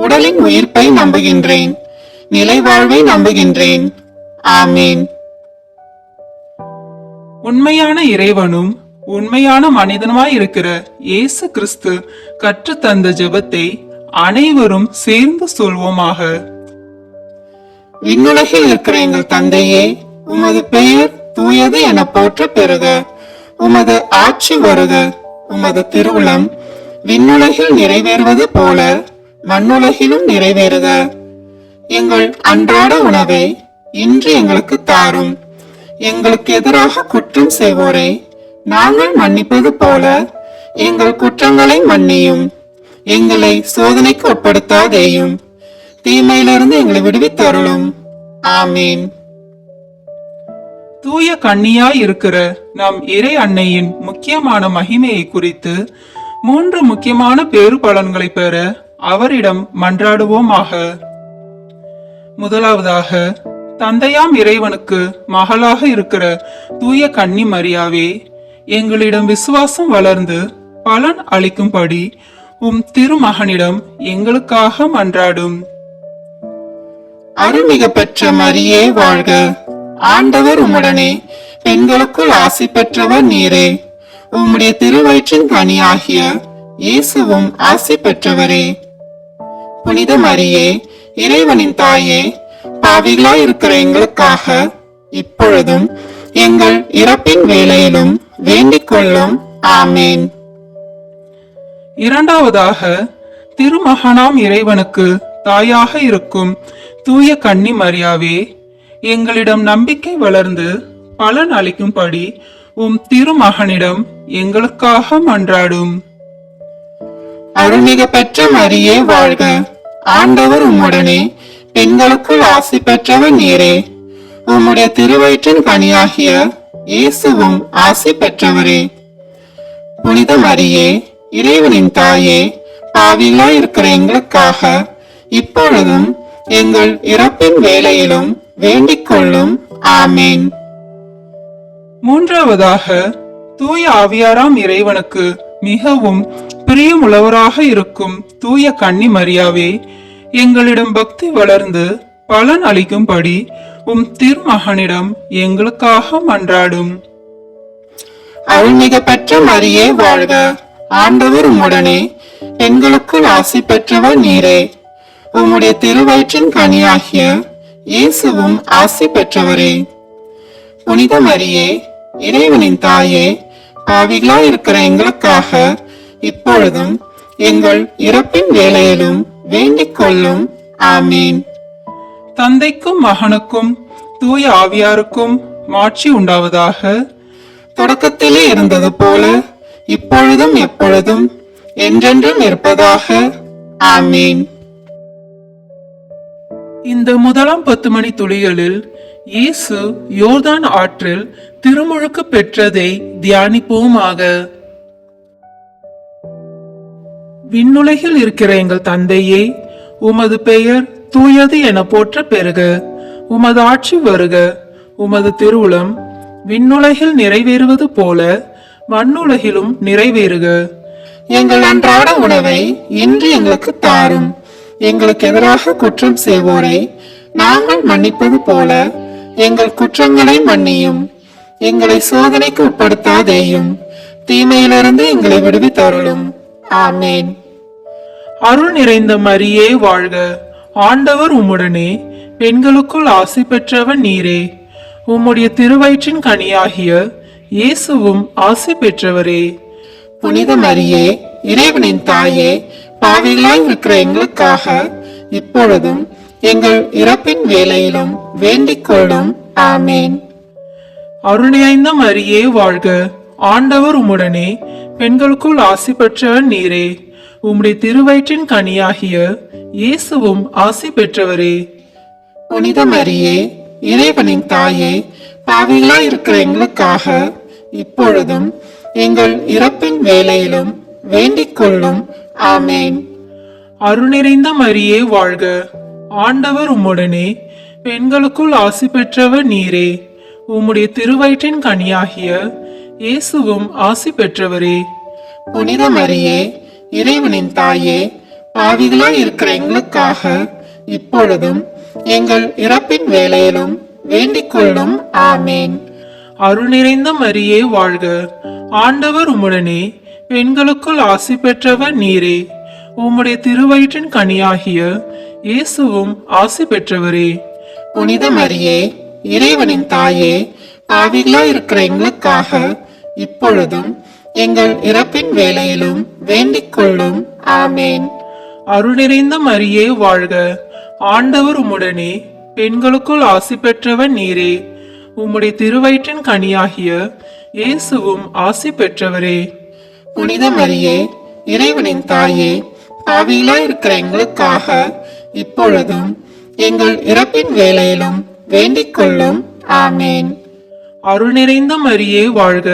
உடலின் உயிர்ப்பை நம்புகின்றேன். நிலைவாழ்வை நம்புகின்றேன். ஆமீன். உண்மையான இறைவனும் உண்மையான மனிதனுமாய் இருக்கிற இயேசு கிறிஸ்து கற்றுத்தந்த ஜெபத்தை அனைவரும் சேர்ந்து சொல்வோமாக. விண்ணுலகில் இருக்கிற எங்கள் தந்தையே, உமது பெயர் தூயது என போற்ற பெறுக. உமது ஆட்சி வருக. உமது திருவுளம் விண்ணுலகில் நிறைவேறுவது போல மண்ணுலகிலும் நிறைவேறுக. எங்கள் அன்றாட உணவை இன்று எங்களுக்கு தாரும். எங்களுக்கு எதிராக குற்றம் செய்வோரை நாங்கள் மன்னிப்பது போல எங்கள் குற்றங்களை மன்னியும். எங்களை சோதனைக்கு உட்படுத்தாதேயும். தீமையிலிருந்து எங்களை விடுவித்தருளும். ஆமீன். தூய கன்னியாய் இருக்கிற நம் இறை அன்னையின் முக்கியமான மகிமையை குறித்து 3 முக்கியமான பேறு பலன்களை பெற அவரிடம் மன்றாடுவோமாக. முதலாவதாக, தந்தையாம் இறைவனுக்கு மகளாக இருக்கிற தூய கன்னி மரியாவே, எங்களிடம் விசுவாசம் வளர்ந்து பலன் அளிக்கும்படி உம் திருமகனிடம் எங்களுக்காக மன்றாடும். அருள்மிக பெற்ற மரியே வாழ்க. ஆண்டவர் உம்முடனே, பெண்களுக்குள் ஆசி பெற்றவர் நீரே. உம்முடைய திருவயிற்றின் கனியாகிய இயேசுவும் ஆசி பெற்றவரே. புனித மரியே, இறைவனின் தாயே, பாவிகளாய் இருக்கிற எங்களுக்காக இப்பொழுதும் எங்கள் இறப்பின் வேளையிலும் வேண்டிக் கொள்ளும். ஆமேன். இரண்டாவதாக, திருமகனாம் இறைவனுக்கு தாயாக இருக்கும் தூய கன்னி மரியாவே, எங்களிடம் நம்பிக்கை வளர்ந்து பலன் அளிக்கும்படி உம் திருமகனிடம் எங்களுக்காக மன்றாடும். அருள்மிக பெற்ற மரியே வாழ்க. ஆண்டவர் உம்முடனே, பெண்களுக்குள் ஆசி பெற்றவர் நீரே. உம்முடைய திருவயிற்றின் கனியாகிய இயேசுவும் ஆசி பெற்றவரே. புனித மரியே, இறைவனின் தாயே, பாவிகளாய் இருக்கிற எங்களுக்காக இப்பொழுதும் எங்கள் இறப்பின் வேளையிலும் வேண்டிக் கொள்ளும். ஆமேன். மூன்றாவதாக, தூய ஆவியாராம் இறைவனுக்கு மிகவும் பிரியமுள்ளவராக இருக்கும் தூய கன்னி மரியாவே, எங்களிடம் பக்தி வளர்ந்து பலன் அளிக்கும்படி உம் திருமகனிடம் எங்களுக்காக மன்றாடும். அருள்மிக பெற்ற மரியே வாழ்க. ஆண்டவர் உம்முடனே, பெண்களுக்குள் ஆசி பெற்றவர் நீரே. உம்முடைய திருவயிற்றின் கனியாகிய இயேசுவும் ஆசி பெற்றவரே. புனித மரியே, இறைவனின் தாயே, பாவிகளாய் இருக்கிற எங்களுக்காக இப்பொழுதும் எங்கள் இறப்பின் வேளையிலும் வேண்டிக் கொள்ளும். ஆமீன். தந்தைக்கும் மகனுக்கும் தூய ஆவியாருக்கும் மாட்சி உண்டாவதாக. தொடக்கத்திலே இருந்தது போல இப்பொழுதும் எப்பொழுதும் என்றென்றும் இருப்பதாக. ஆமீன். இந்த முதலாம் 10 மணி துளிகளில் இயேசு யோர்தான் ஆற்றில் திருமுழுக்கு பெற்றதை தியானிப்போமாக. விண்ணுலகில் இருக்கிற எங்கள் தந்தையே, உமது பெயர் தூயது என போற்ற பெறுக. உமது ஆட்சி வருக. உமது திருவுளம் விண்ணுலகில் நிறைவேறுவது போல மண்ணுலகிலும் நிறைவேறுக. எங்கள் அன்றாட உணவை இன்று எங்களுக்கு தாரும். எங்களுக்கு எதிராக குற்றம் செய்வோரை நாங்கள் மன்னிப்பது போல எங்கள் குற்றங்களை மன்னியும். எங்களை சோதனைக்கு உட்படுத்தாதேயும், தீமையிலிருந்து எங்களை விடுவித்தருளும். ஆமேன். அருள் நிறைந்த மரியே வாழ்க. ஆண்டவர் உம்முடனே, பெண்களுக்குள் ஆசி பெற்றவர் நீரே. உம்முடைய திருவயிற்றின் கனியாகிய இயேசுவும் ஆசி பெற்றவரே. புனித மரியே, இறைவனின் தாயே, பாவிகளாய் இருக்கிற எங்களுக்காக இப்பொழுதும் எங்கள் இறப்பின் வேளையிலும் வேண்டிக் கொள்ளும். ஆமேன். அருள் நிறைந்த மரியே வாழ்க. ஆண்டவர் உம்முடனே, பெண்களுக்குள் ஆசி பெற்றவர் நீரே. உம்முடைய திருவயிற்றின் கனியாகிய இயேசுவும் ஆசி பெற்றவரே. புனித மரியே, இறைவனின் தாயே, பாவிகளாய் இருக்கிற எங்களுக்காக இப்பொழுதும் எங்கள் இறப்பின் வேளையிலும் வேண்டிக் கொள்ளும். ஆமேன். அருள் நிறைந்த மரியே வாழ்க. ஆண்டவர் உம்முடனே, பெண்களுக்குள் ஆசி பெற்றவர் நீரே. உம்முடைய திருவயிற்றின் கனியாகிய இயேசுவும் ஆசி பெற்றவரே. புனித மரியே, இறைவனின் தாயே, பாவிகளாய் இருக்கிற எங்களுக்காக இப்பொழுதும் எங்கள் இறப்பின் வேளையிலும் வேண்டிக் கொள்ளும். ஆமேன். அருள் நிறைந்த மரியே வாழ்க. ஆண்டவர் உம்முடனே, பெண்களுக்குள் ஆசி பெற்றவர் நீரே. உம்முடைய திருவயிற்றின் கனியாகிய இயேசுவும் ஆசி பெற்றவரே. புனித மரியே, இறைவனின் தாயே, பாவிகளாய் இருக்கிற எங்களுக்காக இப்பொழுதும் எங்கள் இறப்பின் வேளையிலும் வேண்டிக் கொள்ளும். ஆமேன். அருள் நிறைந்த மரியே வாழ்க. ஆண்டவர் உம்முடனே, பெண்களுக்குள் ஆசி பெற்றவர் நீரே. உம்முடைய திருவயிற்றின் கனியாகிய இயேசுவும் ஆசி பெற்றவரே. புனித மரியே, இறைவனின் தாயே, பாவிகளாய் இருக்கிற எங்களுக்காக இப்பொழுதும் எங்கள் இறப்பின் வேளையிலும் வேண்டிக் கொள்ளும். ஆமேன். அருள் நிறைந்த மரியே வாழ்க.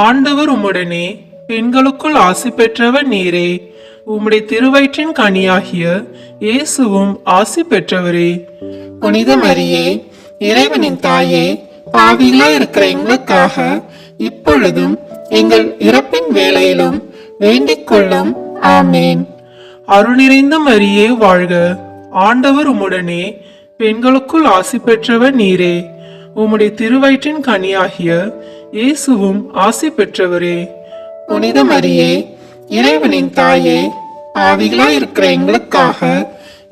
ஆண்டவர் உம்முடனே, பெண்களுக்குள் ஆசி பெற்றவர் நீரே. உம்முடைய திருவயிற்றின் கனியாகிய இயேசுவும் ஆசி பெற்றவரே. புனித மரியே, இறைவனின் தாயே, பாவிகளாய் இருக்கிற எங்களுக்காக இப்பொழுதும் எங்கள் இறப்பின் வேளையிலும் வேண்டிக் கொள்ளும். ஆமேன். அருள் நிறைந்த மரியே வாழ்க. ஆண்டவர் உம்முடனே, பெண்களுக்குள் ஆசி பெற்றவர் நீரே. உம்முடைய திருவயிற்றின் கனியாகிய இயேசுவும் ஆசி பெற்றவரே. புனித மரியே, இறைவனின் தாயே, பாவிகளாய் இருக்கிற எங்களுக்காக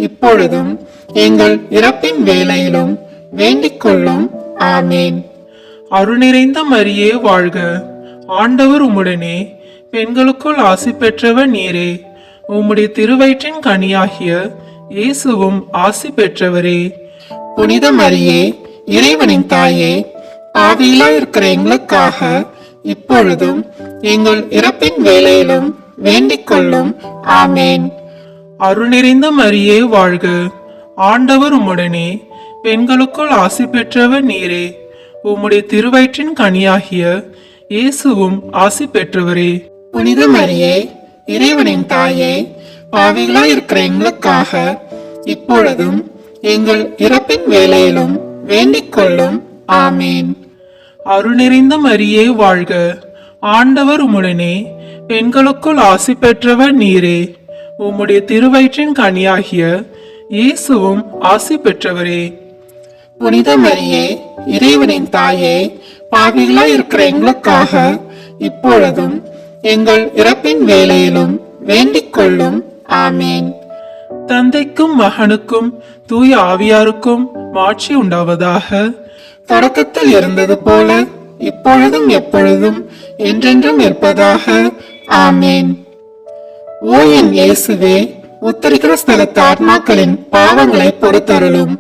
இப்பொழுதும் எங்கள் இறப்பின் வேளையிலும் வேண்டிக் கொள்ளும். ஆமேன். அருள் நிறைந்த மரியே வாழ்க. ஆண்டவர் உம்முடனே, பெண்களுக்குள் ஆசி பெற்றவர் நீரே. உம்முடைய திருவயிற்றின் கனியாகிய இயேசுவும் ஆசி பெற்றவரே. புனித மரியே, இறைவனின் தாயே, பாவிகளாய் இருக்கிற எங்களுக்காக இப்பொழுதும் எங்கள் இறப்பின் வேளையிலும் வேண்டிக் கொள்ளும். ஆமேன். அருள் நிறைந்த மரியே வாழ்க. ஆண்டவர் உம்முடனே, பெண்களுக்குள் ஆசி பெற்றவர் நீரே. உம்முடைய திருவயிற்றின் கனியாகிய இயேசுவும் ஆசி பெற்றவரே. புனித மரியே, இறைவனின் தாயே, பாவிகளாய் இருக்கிற எங்களுக்காக இப்பொழுதும் எங்கள் இறப்பின் வேளையிலும் வேண்டிக் கொள்ளும். ஆமேன். அருள் நிறைந்த மரியே வாழ்க. ஆண்டவர் உம்முடனே, பெண்களுக்குள் ஆசி பெற்றவர் நீரே. உம்முடைய திருவயிற்றின் கனியாகிய இயேசுவும் ஆசி பெற்றவரே. புனித மரியே, இறைவனின் தாயே, பாவிகளாய் இருக்கிற எங்களுக்காக இப்பொழுதும் எங்கள் இறப்பின் வேளையிலும் வேண்டிக் கொள்ளும். ஆமேன். தந்தைக்கும் மகனுக்கும் தூய ஆவியாருக்கும் மாட்சி உண்டாவதாக. தொடக்கத்தில் இருந்தது போல இப்பொழுதும் எப்பொழுதும் என்றென்றும் இருப்பதாக. ஆமேன். ஓ என் இயேசுவே, உத்தரிக்கிற ஸ்தலத்து ஆத்மாக்களின் பாவங்களை பொறுத்தருளும்,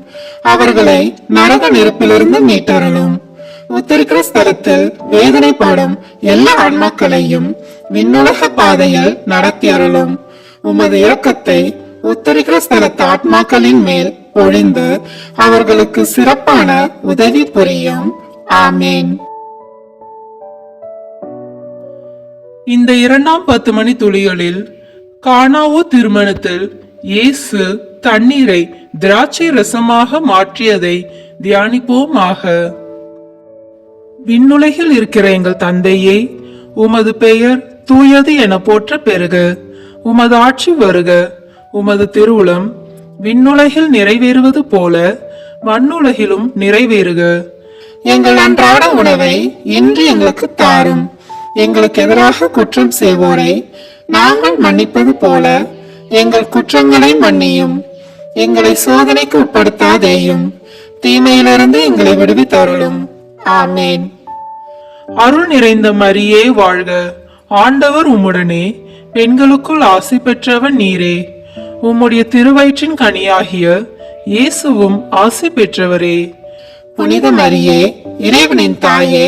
அவர்களை நரக நெருப்பிலிருந்து மீட்டருளும். உத்தரிக்கிற ஸ்தலத்தில் வேதனைப்படும் எல்லா ஆன்மாக்களையும் விண்ணுலக பாதையில் நடத்தி அருளும். உமது இரக்கத்தை உத்தரிக்கிற ஸ்தலத்து ஆத்மாக்களின் மேல் பொழிந்து அவர்களுக்கு சிறப்பான உதவி புரியும். ஆமேன். இந்த 2ஆம் 10 மணி துளிகளில் கானாவூ திருமணத்தில் இயேசு தண்ணீரை திராட்சை ரசமாக மாற்றியதை தியானிப்போமாக. விண்ணுலகில் இருக்கிற எங்கள் தந்தையே, உமது பெயர் தூயது என போற்ற பெறுக. உமது ஆட்சி வருக. உமது திருவுளம் விண்ணுலகில் நிறைவேறுவது போல மண்ணுலகிலும் நிறைவேறுக. எங்கள் அன்றாட உணவை இன்று எங்களுக்கு தாரும். எங்களுக்கு எதிராக குற்றம் செய்வோரை நாங்கள் மன்னிப்பது போல எங்கள் குற்றங்களை மன்னியும். எங்களை சோதனைக்கு உட்படுத்தாதேயும், தீமையிலிருந்து எங்களை விடுவித்தருளும். ஆமேன். அருள் நிறைந்த மரியே வாழ்க. ஆண்டவர் உம்முடனே, பெண்களுக்குள் ஆசி பெற்றவன் நீரே. உம்முடைய திருவயிற்றின் கனியாகிய இயேசுவும் ஆசி பெற்றவரே. புனித மரியே, இறைவனின் தாயே,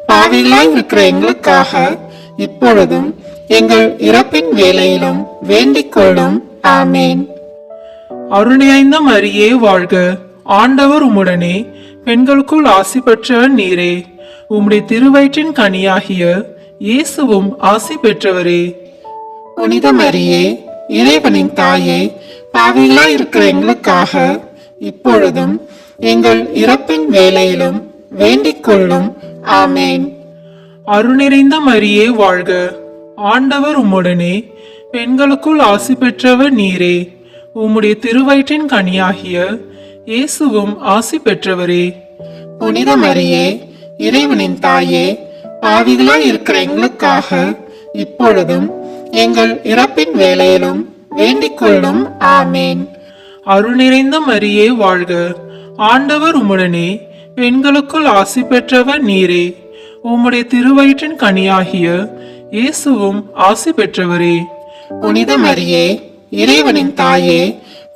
பாவிகளாய் இருக்கிற எங்களுக்காக இப்பொழுதும் எங்கள் இறப்பின் வேளையிலும் வேண்டிக் கொள்ளும். ஆமேன். அருள் நிறைந்த மரியே வாழ்க. ஆண்டவர் உம்முடனே, பெண்களுக்குள் ஆசி பெற்றவன் நீரே. உம்முடைய திருவயிற்றின் கனியாகிய இயேசுவும் ஆசி பெற்றவரே. புனித மரியே, இறைவனின் தாயே, பாவிகளாய் இருக்கிற எங்களுக்காக இப்பொழுதும் எங்கள் இறப்பின் வேளையிலும் வேண்டிக் கொள்ளும். ஆமேன். அருள் நிறைந்த மரியே வாழ்க. ஆண்டவர் உம்முடனே, பெண்களுக்குள் ஆசி பெற்றவர் நீரே. உம்முடைய திருவயிற்றின் கனியாகிய இயேசுவும் ஆசி பெற்றவரே. புனித மரியே, இறைவனின் தாயே, பாவிகளாய் இருக்கிற எங்களுக்காக இப்பொழுதும் எங்கள் இறப்பின் வேளையிலும் வேண்டிக் கொள்ளும். ஆமேன். அருள் நிறைந்த மரியே வாழ்க. ஆண்டவர் உம்முடனே, பெண்களுக்குள் ஆசி பெற்றவர் நீரே. உம்முடைய திருவயிற்றின் கனியாகிய இயேசுவும் ஆசி பெற்றவரே. புனித மரியே, இறைவனின் தாயே,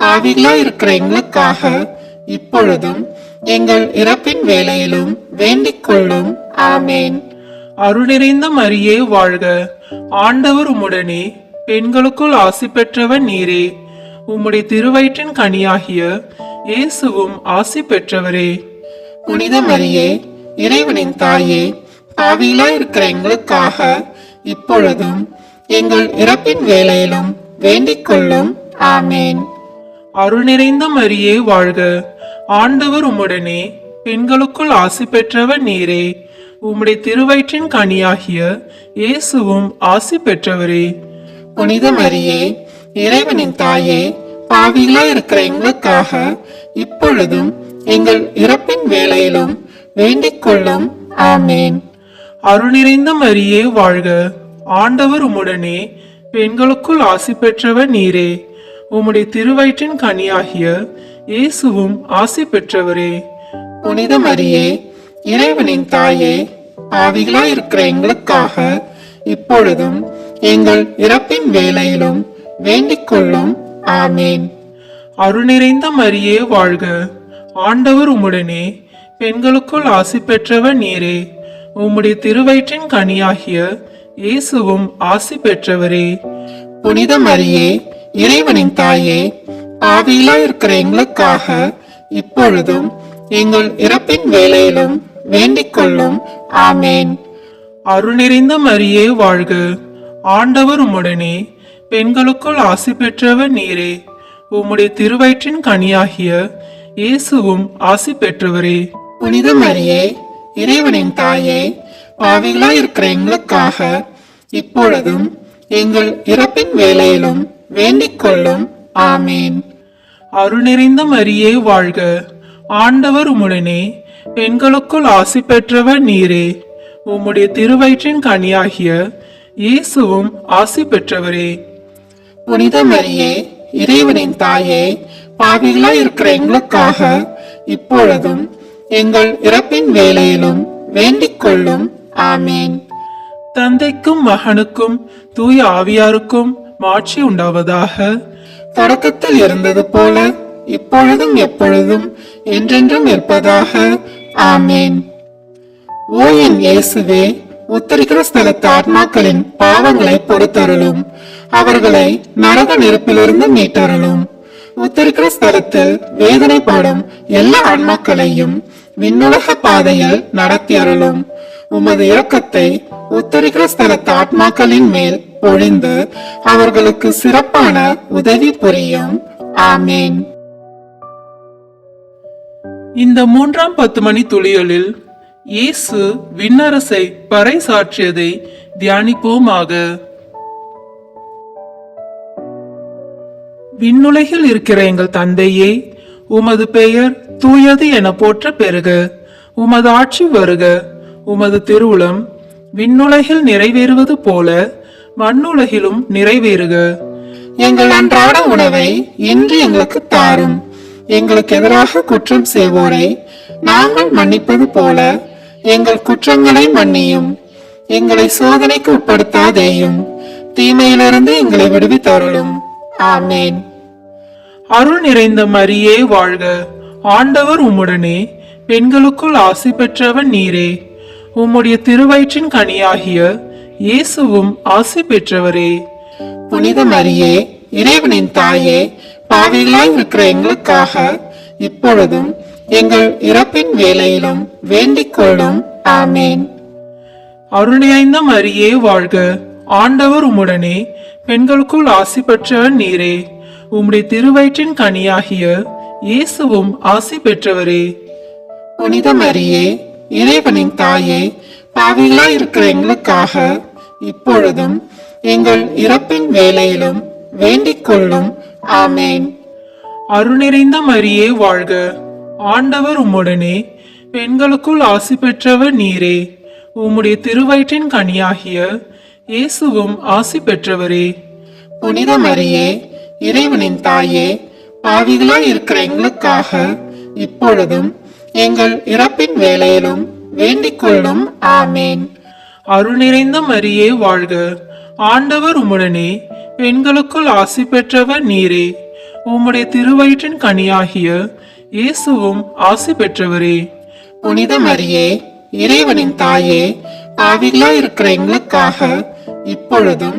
பாவிகளாய் இருக்கிற எங்களுக்காக இப்பொழுதும் எங்கள் இறப்பின் வேளையிலும் வேண்டிக் கொள்ளும். ஆமேன். அருள் நிறைந்த மரியே வாழ்க. ஆண்டவர் உம்முடனே, பெண்களுக்குள் ஆசி பெற்றவர் நீரே. உம்முடைய திருவயிற்றின் கனியாகிய இயேசுவும் ஆசி பெற்றவரே. புனித மரியே, இறைவனின் தாயே, பாவிகளாய் இருக்கிற எங்களுக்காக இப்பொழுதும் எங்கள் இறப்பின் வேளையிலும் வேண்டிக் கொள்ளும். ஆமேன். அருள் நிறைந்த மரியே வாழ்க. ஆண்டவர் உம்முடனே, பெண்களுக்குள் ஆசி பெற்றவர் நீரே. உம்முடைய திருவயிற்றின் கனியாகிய இயேசுவும் ஆசி பெற்றவரே. புனித மரியே, இறைவனின் தாயே, பாவிகளாய் இருக்கிற எங்களுக்காக இப்பொழுதும் எங்கள் இறப்பின் வேளையிலும் வேண்டிக் கொள்ளும். ஆமேன். அருள் நிறைந்த மரியே வாழ்க. ஆண்டவர் உம்முடனே, பெண்களுக்குள் ஆசி பெற்றவர் நீரே. உம்முடைய திருவயிற்றின் கனியாகிய இயேசுவும் ஆசி பெற்றவரே. புனித மரியே, இறைவனின் தாயே, பாவிகளாய் இருக்கிற எங்களுக்காக இப்பொழுதும் எங்கள் இறப்பின் வேளையிலும் வேண்டிக் கொள்ளும். ஆமேன். அருள் நிறைந்த மரியே வாழ்க. ஆண்டவர் உம்முடனே, பெண்களுக்குள் ஆசி பெற்றவர் நீரே. உம்முடைய திருவயிற்றின் கனியாகிய இயேசுவும் ஆசி பெற்றவரே. புனித மரியே, இறைவனின் தாயே, பாவிகளாய் இருக்கிற எங்களுக்காக இப்பொழுதும் எங்கள் இறப்பின் வேளையிலும் வேண்டிக் கொள்ளும். ஆமேன். அருள் நிறைந்த மரியே வாழ்க. ஆண்டவர் உம்முடனே, பெண்களுக்குள் ஆசி பெற்றவர் நீரே. உம்முடைய திருவயிற்றின் கனியாகிய இயேசுவும் ஆசி பெற்றவரே. புனித மரியே, இறைவனின் தாயே, பாவிகளாய் இருக்கிற எங்களுக்காக இப்பொழுதும் எங்கள் இறப்பின் வேளையிலும் வேண்டிக் கொள்ளும். ஆமேன். அருள் நிறைந்த மரியே வாழ்க. ஆண்டவர் உம்முடனே, பெண்களுக்குள் ஆசி பெற்றவர் நீரே. உம்முடைய திருவயிற்றின் கனியாகிய இயேசுவும் ஆசி பெற்றவரே. புனித மரியே, இறைவனின் தாயே, பாவிகளாய் இருக்கிற எங்களுக்காக இப்பொழுதும் எங்கள் இறப்பின் வேளையிலும் வேண்டிக் கொள்ளும். ஆமேன். தந்தைக்கும் மகனுக்கும் தூய ஆவியாருக்கும் மாட்சி உண்டாவதாக. தொடக்கத்தில் இருந்தது போல இப்பொழுதும் எப்பொழுதும் என்றென்றும் இருப்பதாக. ஆமேன். ஓ என் இயேசுவே, உத்தரிக்கிற ஸ்தலத்து ஆத்மாக்களின் பாவங்களை பொறுத்தருளும். அவர்களை நரக நெருப்பிலிருந்து மீட்டருளும். உத்தரிக்கிற ஸ்தலத்தில் வேதனைப்படும் எல்லா ஆன்மாக்களையும் விண்ணுலக பாதையில் நடத்தி அருளும். உமது இரக்கத்தை உத்தரிக்கிற ஸ்தலத்து ஆத்மாக்களின் மேல் பொழிந்து அவர்களுக்கு சிறப்பான உதவி புரியும். ஆமேன். இந்த 3ஆம் 10 மணி துளிகளில் இயேசு விண்ணரசை பறைசாற்றியதை தியானிப்போமாக. விண்ணுலகில் இருக்கிற எங்கள் தந்தையே, உமது பெயர் தூயது என போற்ற பெறுக. உமது ஆட்சி வருக. உமது திருவுளம் விண்ணுலகில் நிறைவேறுவது போல மண்ணுலகிலும் நிறைவேறுக. எங்கள் அன்றாட உணவை இன்று எங்களுக்கு தாரும். எங்களுக்கு எதிராக குற்றம் செய்வோரை நாங்கள் மன்னிப்பது போல எங்கள் குற்றங்களை மன்னியும். எங்களை சோதனைக்கு உட்படுத்தாதேயும், தீமையிலிருந்து எங்களை விடுவித்தருளும். ஆமேன். அருள் நிறைந்த மரியே வாழ்க. ஆண்டவர் உம்முடனே, பெண்களுக்குள் ஆசி பெற்றவர் நீரே. உம்முடைய திருவயிற்றின் கனியாகிய இயேசுவும் ஆசி பெற்றவரே. புனித மரியே, இறைவனின் தாயே, பாவிகளாய் இருக்கிற எங்களுக்காக இப்பொழுதும் எங்கள் இறப்பின் வேளையிலும் வேண்டிக் கொள்ளும். ஆமேன். அருள் நிறைந்த மரியே வாழ்க. ஆண்டவர் உம்முடனே, பெண்களுக்குள் ஆசி பெற்றவர் நீரே. உம்முடைய திருவயிற்றின் கனியாகிய இயேசுவும் ஆசி பெற்றவரே. புனித மரியே, இறைவனின் தாயே, பாவிகளாய் இருக்கிற எங்களுக்காக இப்பொழுதும் எங்கள் இறப்பின் வேளையிலும் வேண்டிக் கொள்ளும். ஆமேன். அருள் நிறைந்த மரியே வாழ்க. ஆண்டவர் உம்முடனே, பெண்களுக்குள் ஆசி பெற்றவர் நீரே. உம்முடைய திருவயிற்றின் கனியாகிய இயேசுவும் ஆசி பெற்றவரே. புனித மரியே, இறைவனின் தாயே, பாவிகளாய் இருக்கிற எங்களுக்காக இப்பொழுதும் எங்கள் இறப்பின் வேளையிலும் வேண்டிக் கொள்ளும். ஆமேன். அருள் நிறைந்த மரியே வாழ்க. ஆண்டவர் உம்முடனே, பெண்களுக்குள் ஆசி பெற்றவர் நீரே. உம்முடைய திருவயிற்றின் கனியாகிய இயேசுவும் ஆசி பெற்றவரே. புனித மரியே, இறைவனின் தாயே, பாவிகளாய் இருக்கிற எங்களுக்காக இப்பொழுதும்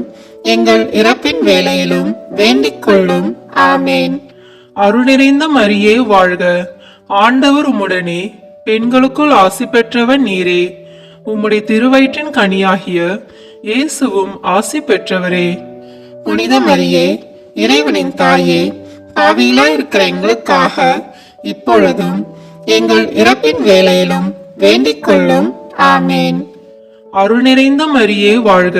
எங்கள் இறப்பின் வேளையிலும் வேண்டிக் கொள்ளும். ஆமேன். அருள் நிறைந்த மரியே வாழ்க. ஆண்டவர் உம்முடனே, பெண்களுக்குள் ஆசி பெற்றவர் நீரே. உம்முடைய திருவயிற்றின் கனியாகிய இயேசுவும் ஆசி பெற்றவரே. புனித மரியே, இறைவனின் தாயே, பாவிகளாய் இருக்கிற எங்களுக்காக இப்பொழுதும் எங்கள் இறப்பின் வேளையிலும் வேண்டிக் கொள்ளும். ஆமேன். அருள் நிறைந்த மரியே வாழ்க.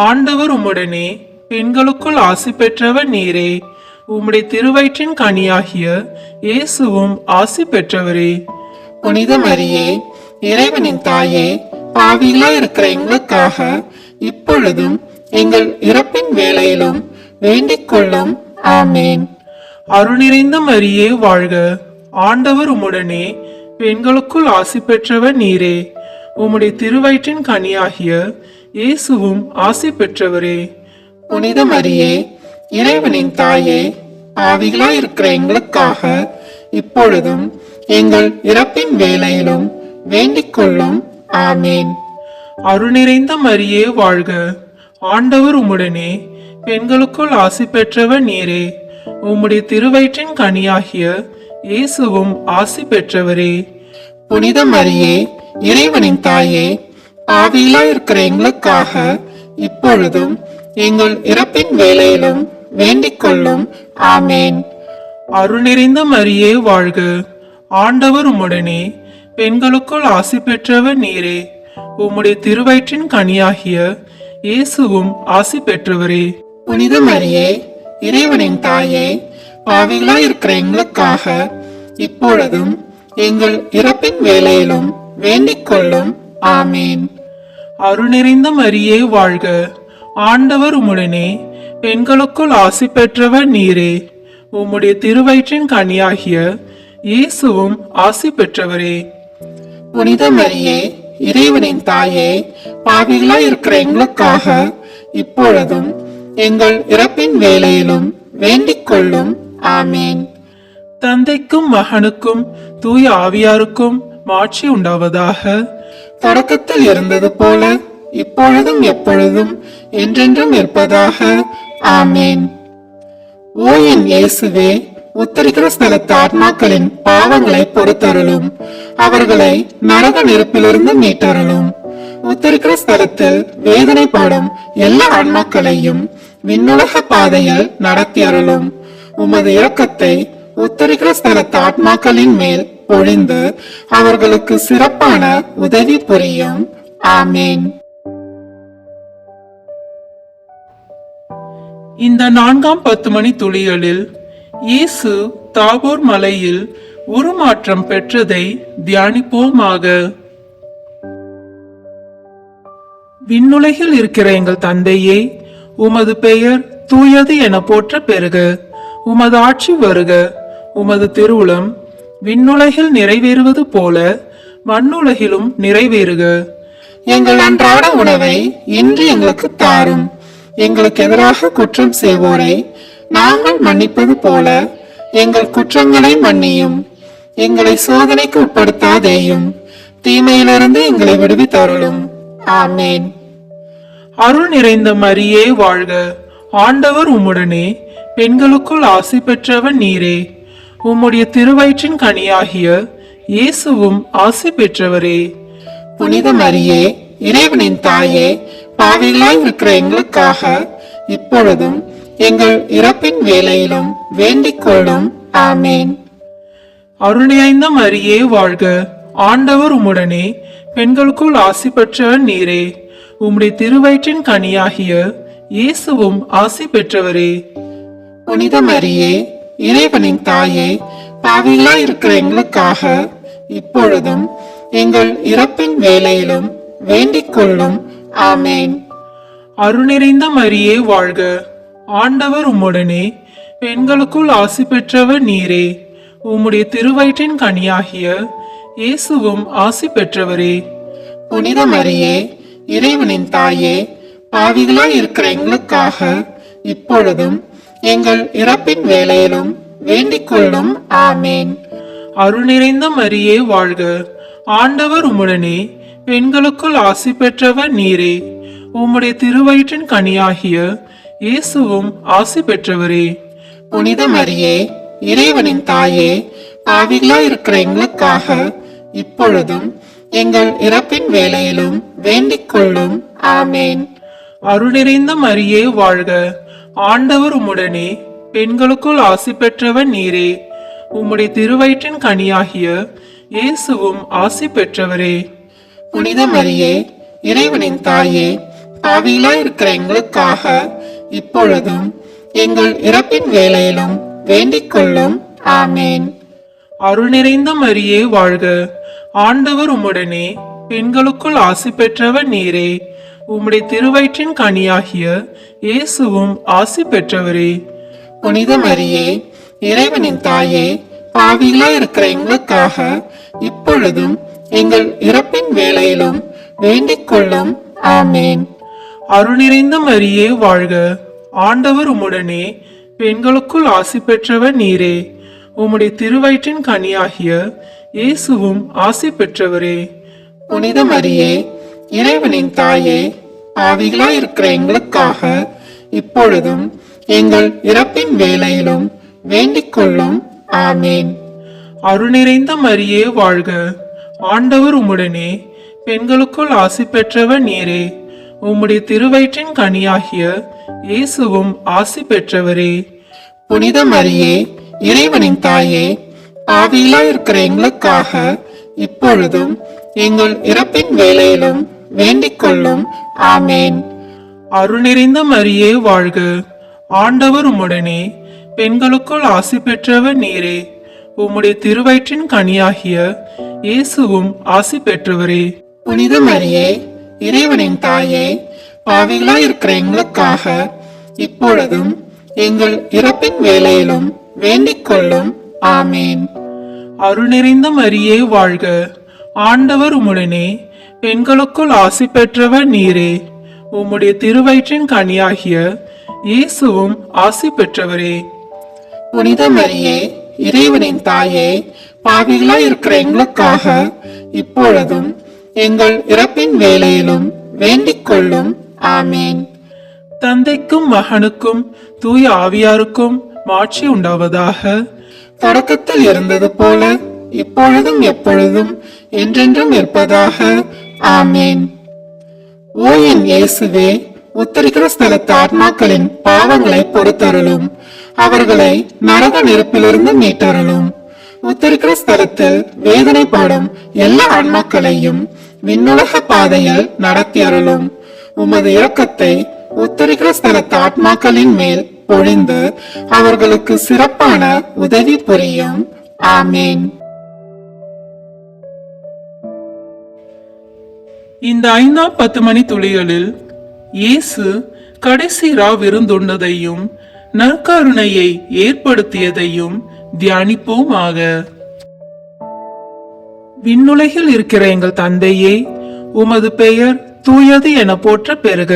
ஆண்டவர் உம்முடனே, பெண்களுக்குள் ஆசி பெற்றவர் நீரே. உம்முடைய திருவயிற்றின் கனியாகிய இயேசுவும் ஆசி பெற்றவரே. புனித மரியே, இறைவனின் தாயே, பாவிகளாய் இருக்கிற எங்களுக்காக இப்பொழுதும் எங்கள் இறப்பின் வேளையிலும் வேண்டிக் கொள்ளும். ஆமேன். அருள் நிறைந்த மரியே வாழ்க. ஆண்டவர் உம்முடனே, பெண்களுக்குள் ஆசி பெற்றவர் நீரே. உம்முடைய திருவயிற்றின் கனியாகிய இயேசுவும் ஆசி பெற்றவரே. புனித மரியே, இறைவனின் தாயே, பாவிகளாய் இருக்கிற எங்களுக்காக இப்பொழுதும் எங்கள் இறப்பின் வேளையிலும் வேண்டிக் கொள்ளும். ஆமேன். அருள் நிறைந்த மரியே வாழ்க. ஆண்டவர் உம்முடனே, பெண்களுக்குள் ஆசி பெற்றவர் நீரே. உம்முடைய திருவயிற்றின் கனியாகிய இயேசுவும் ஆசி பெற்றவரே. புனித மரியே, இறைவனின் தாயே, பாவிகளாய் இருக்கிற எங்களுக்காக இப்பொழுதும் எங்கள் இறப்பின் வேளையிலும் வேண்டிக் கொள்ளும். ஆமேன். அருள் நிறைந்த மரியே வாழ்க. ஆண்டவர் உம்முடனே, பெண்களுக்குள் ஆசி பெற்றவர் நீரே. உம்முடைய திருவயிற்றின் கனியாகிய இயேசுவும் ஆசி பெற்றவரே. புனித மரியே, இறைவனின் தாயே, பாவிகளாய் இருக்கிற எங்களுக்காக இப்பொழுதும் எங்கள் இறப்பின் வேளையிலும் வேண்டிக் கொள்ளும். ஆமேன். அருள் நிறைந்த மரியே வாழ்க, ஆண்டவர் உம்முடனே, பெண்களுக்குள் ஆசி பெற்றவர் நீரே. உம்முடைய திருவயிற்றின் கனியாகிய இயேசுவும் ஆசி பெற்றவரே. புனித மரியே, இறைவனின் தாயே, பாவிகளாய் இருக்கிற எங்களுக்காக இப்பொழுதும் எங்கள் இறப்பின் வேளையிலும் வேண்டிக் கொள்ளும். ஆமேன். தந்தைக்கும் மகனுக்கும் தூய ஆவியாருக்கும் மாட்சி உண்டாவதாக. தொடக்கத்தில் இருந்தது போல இப்பொழுதும் எப்பொழுதும் என்றென்றும் இருப்பதாக. ஆமேன். ஓ என் இயேசுவே, உத்தரிக்கிற ஸ்தலத்து ஆத்மாக்களின் பாவங்களை பொறுத்தருளும், அவர்களை நரக நெருப்பிலிருந்து மீட்டருளும். உத்தரிக்கிற ஸ்தலத்தில் வேதனைப்படும் எல்லா ஆன்மாக்களையும் விண்ணுலக பாதையில் நடத்தி அருளும். உமது இரக்கத்தை உத்தரிக்கிற ஸ்தலத்து ஆத்மாக்களின் மேல் பொழிந்து அவர்களுக்கு சிறப்பான உதவி புரியும். ஆமேன். இந்த 4ஆம் 10 மணி துளிகளில் இயேசு தாபோர் மலையில் உருமாற்றம் பெற்றதை தியானிப்போமாக. விண்ணுலகில் இருக்கிற எங்கள் தந்தையே, உமது பெயர் தூயது என போற்ற பெறுக. உமது ஆட்சி வருக. உமது திருவுளம் விண்ணுலகில் நிறைவேறுவது போல மண்ணுலகிலும் நிறைவேறுக. எங்கள் அன்றாட உணவை இன்று எங்களுக்கு தாரும். எங்களுக்கு எதிராக குற்றம் செய்வோரை நாங்கள் மன்னிப்பது போல எங்கள் குற்றங்களை மன்னியும். எங்களை சோதனைக்கு உட்படுத்தாதேயும், தீமையிலிருந்து எங்களை விடுவித்தருளும். ஆமேன். அருள் நிறைந்த மரியே வாழ்க, ஆண்டவர் உம்முடனே, பெண்களுக்குள் ஆசி பெற்றவர் நீரே. உம்முடைய திருவயிற்றின் கனியாகிய இயேசுவும் ஆசி பெற்றவரே. புனித மரியே, இறைவனின் தாயே, பாவிகளாய் இருக்கிற எங்களுக்காக இப்பொழுதும் எங்கள் இறப்பின் வேளையிலும் வேண்டிக் கொள்ளும். ஆமேன். அருள் நிறைந்த மரியே வாழ்க, ஆண்டவர் உம்முடனே, பெண்களுக்குள் ஆசி பெற்றவர் நீரே. உம்முடைய திருவயிற்றின் கனியாகிய இயேசுவும் ஆசி பெற்றவரே. புனித மரியே, இறைவனின் தாயே, பாவிகளாய் இருக்கிற எங்களுக்காக இப்பொழுதும் எங்கள் இறப்பின் வேளையிலும் வேண்டிக் கொள்ளும். ஆமேன். அருள் நிறைந்த மரியே வாழ்க, ஆண்டவர் உம்முடனே, பெண்களுக்குள் ஆசி பெற்றவர் நீரே. உம்முடைய திருவயிற்றின் கனியாகிய இயேசுவும் ஆசி பெற்றவரே. புனித மரியே, இறைவனின் தாயே, பாவிகளாய் இருக்கிற எங்களுக்காக இப்பொழுதும் எங்கள் இறப்பின் வேளையிலும் வேண்டிக் கொள்ளும். ஆமேன். அருள் நிறைந்த மரியே வாழ்க, ஆண்டவர் உம்முடனே, பெண்களுக்குள் ஆசி பெற்றவர் நீரே. உம்முடைய திருவயிற்றின் கனியாகிய இயேசுவும் ஆசி பெற்றவரே. புனித மரியே, இறைவனின் தாயே, பாவிகளாய் இருக்கிற எங்களுக்காக இப்பொழுதும் எங்கள் இறப்பின் வேளையிலும் வேண்டிக் கொள்ளும். ஆமேன். அருள் நிறைந்த மரியே வாழ்க, ஆண்டவர் உம்முடனே, பெண்களுக்குள் ஆசி பெற்றவர் நீரே. உம்முடைய திருவயிற்றின் கனியாகிய இயேசுவும் ஆசி பெற்றவரே. புனித மரியே, இறைவனின் தாயே, பாவிகளாய் இருக்கிற எங்களுக்காக இப்பொழுதும் எங்கள் இறப்பின் வேளையிலும் வேண்டிக் கொள்ளும். ஆமேன். அருள் நிறைந்த மரியே வாழ்க, ஆண்டவர் உம்முடனே, பெண்களுக்குள் ஆசி பெற்றவர் நீரே. உம்முடைய திருவயிற்றின் கனியாகிய இயேசுவும் ஆசி பெற்றவரே. புனித மரியே, இறைவனின் தாயே, பாவிகளாய் இருக்கிற எங்களுக்காக இப்பொழுதும் எங்கள் இறப்பின் வேளையிலும் வேண்டிக் கொள்ளும். ஆமேன். அருள் நிறைந்த மரியே வாழ்க, ஆண்டவர் உம்முடனே, பெண்களுக்குள் ஆசி பெற்றவர் நீரே. உம்முடைய திருவயிற்றின் கனியாகிய இயேசுவும் ஆசி பெற்றவரே. புனித மரியே, இறைவனின் தாயே, பாவிகளாய் இருக்கிற எங்களுக்காக இப்பொழுதும் எங்கள் இறப்பின் வேளையிலும் வேண்டிக் கொள்ளும். ஆமேன். அருள் நிறைந்த மரியே வாழ்க, ஆண்டவர் உம்முடனே, பெண்களுக்குள் ஆசி பெற்றவர் நீரே. உம்முடைய திருவயிற்றின் கனியாகிய இயேசுவும் ஆசி பெற்றவரே. புனித மரியே, இறைவனின் தாயே, பாவிகளாய் இருக்கிற எங்களுக்காக இப்பொழுதும் எங்கள் இறப்பின் வேளையிலும் வேண்டிக் கொள்ளும். ஆமேன். அருள் நிறைந்த மரியே வாழ்க, ஆண்டவர் உம்முடனே, பெண்களுக்குள் ஆசி பெற்றவர் நீரே. உம்முடைய திருவயிற்றின் கனியாகிய இயேசுவும் ஆசி பெற்றவரே. புனித மரியே, இறைவனின் தாயே, பாவிகளாய் இருக்கிற எங்களுக்காக இப்பொழுதும் எங்கள் இறப்பின் வேளையிலும் வேண்டிக் கொள்ளும். ஆமேன். அருள் நிறைந்த மரியே வாழ்க. ஆண்டவர் உம்முடனே, பெண்களுக்குள் ஆசி பெற்றவர் நீரே. உம்முடைய திருவயிற்றின் கனியாகிய இயேசுவும் ஆசி பெற்றவரே. புனித மரியே, இறைவனின் தாயே, பாவிகளாய் இருக்கிற எங்களுக்காக இப்பொழுதும் எங்கள் இறப்பின் வேளையிலும் வேண்டிக் கொள்ளும். ஆமேன். தந்தைக்கும் மகனுக்கும் தூய ஆவியாருக்கும் மாட்சி உண்டாவதாக. தொடக்கத்தில் இருந்தது போல இப்பொழுதும் எப்பொழுதும் என்றென்றும் இருப்பதாக. ஆமேன். ஓ என் இயேசுவே, உத்தரிக்கிற ஸ்தலத்து ஆத்மாக்களின் பாவங்களை பொறுத்தருளும். அவர்களை நரக நெருப்பிலிருந்து மீட்டருளும். உத்தரிக்கிற ஸ்தலத்தில் வேதனைப்படும் எல்லா ஆன்மாக்களையும் விண்ணுலக பாதையில் நடத்தி அருளும். உமது இரக்கத்தை உத்தரிக்கிற ஸ்தலத்து ஆத்மாக்களின் மேல் பொழிந்து அவர்களுக்கு சிறப்பான உதவி புரியும். ஆமேன். இந்த 5ஆம் 10 மணி துளிகளில் இயேசு கடைசி விருந்துண்டதையும் நற்கருணையை ஏற்படுத்தியதையும் தியானிப்போமாக. விண்ணுலகில் இருக்கிற எங்கள் தந்தையே, உமது பெயர் தூயது என போற்ற பெறுக.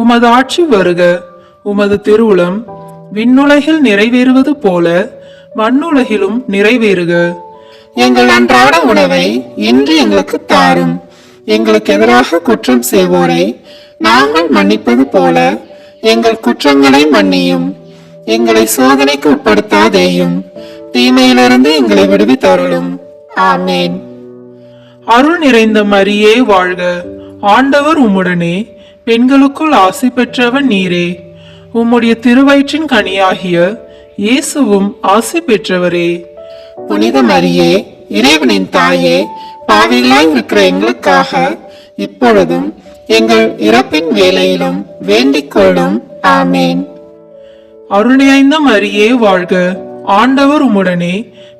உமது ஆட்சி வருக. உமது திருவுளம் விண்ணுலகில் நிறைவேறுவது போல மண்ணுலகிலும் நிறைவேறுக. எங்கள் அன்றாட உணவை இன்று எங்களுக்கு தாரும். எங்களுக்கு எதிராக குற்றம் செய்வோரை நாங்கள் மன்னிப்பது போல எங்கள் குற்றங்களை மன்னியும். எங்களை சோதனைக்கு உட்படுத்தாதேயும், தீமையிலிருந்து எங்களை விடுவித்தருளும். ஆமேன். அருள் நிறைந்த மரியே வாழ்க. ஆண்டவர் உம்முடனே, பெண்களுக்குள் ஆசி பெற்றவர் நீரே. உம்முடைய திருவயிற்றின் கனியாகிய இயேசுவும் ஆசி பெற்றவரே. புனித மரியே, இறைவனின் தாயே, பாவிகளாய் இருக்கிற எங்களுக்காக இப்பொழுதும் எங்கள் இறப்பின் வேளையிலும் வேண்டிக் கொள்ளும். ஆமேன். அருள் நிறைந்த மரியே வாழ்க. ஆண்டவர் உம்முடனே,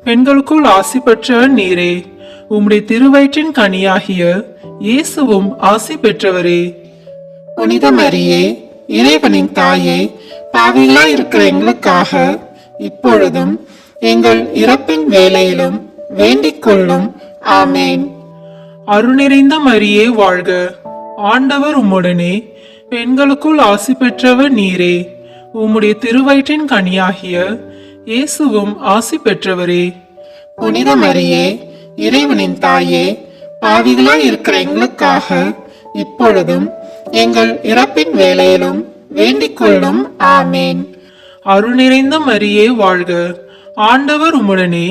பெண்களுக்குள் ஆசி பெற்றவர் நீரே. உம்முடைய திருவயிற்றின் கனியாகிய இயேசுவும் ஆசி பெற்றவரே. புனித மரியே, இறைவனின் தாயே, பாவிகளாய் இருக்கிற எங்களுக்காக இப்பொழுதும் எங்கள் இறப்பின் வேளையிலும் வேண்டிக் கொள்ளும். ஆமேன். அருள் நிறைந்த மரியே வாழ்க. ஆண்டவர் உம்முடனே, பெண்களுக்குள் ஆசி பெற்றவர் நீரே. உம்முடைய திருவயிற்றின் கனியாகிய இயேசுவும் ஆசி பெற்றவரே. புனித மரியே, இறைவனின் தாயே, பாவிகளாய் இருக்கிற எங்களுக்காக இப்பொழுதும் எங்கள் இறப்பின் வேளையிலும் வேண்டிக் கொள்ளும். ஆமேன். அருள் நிறைந்த மரியே வாழ்க. ஆண்டவர் உம்முடனே,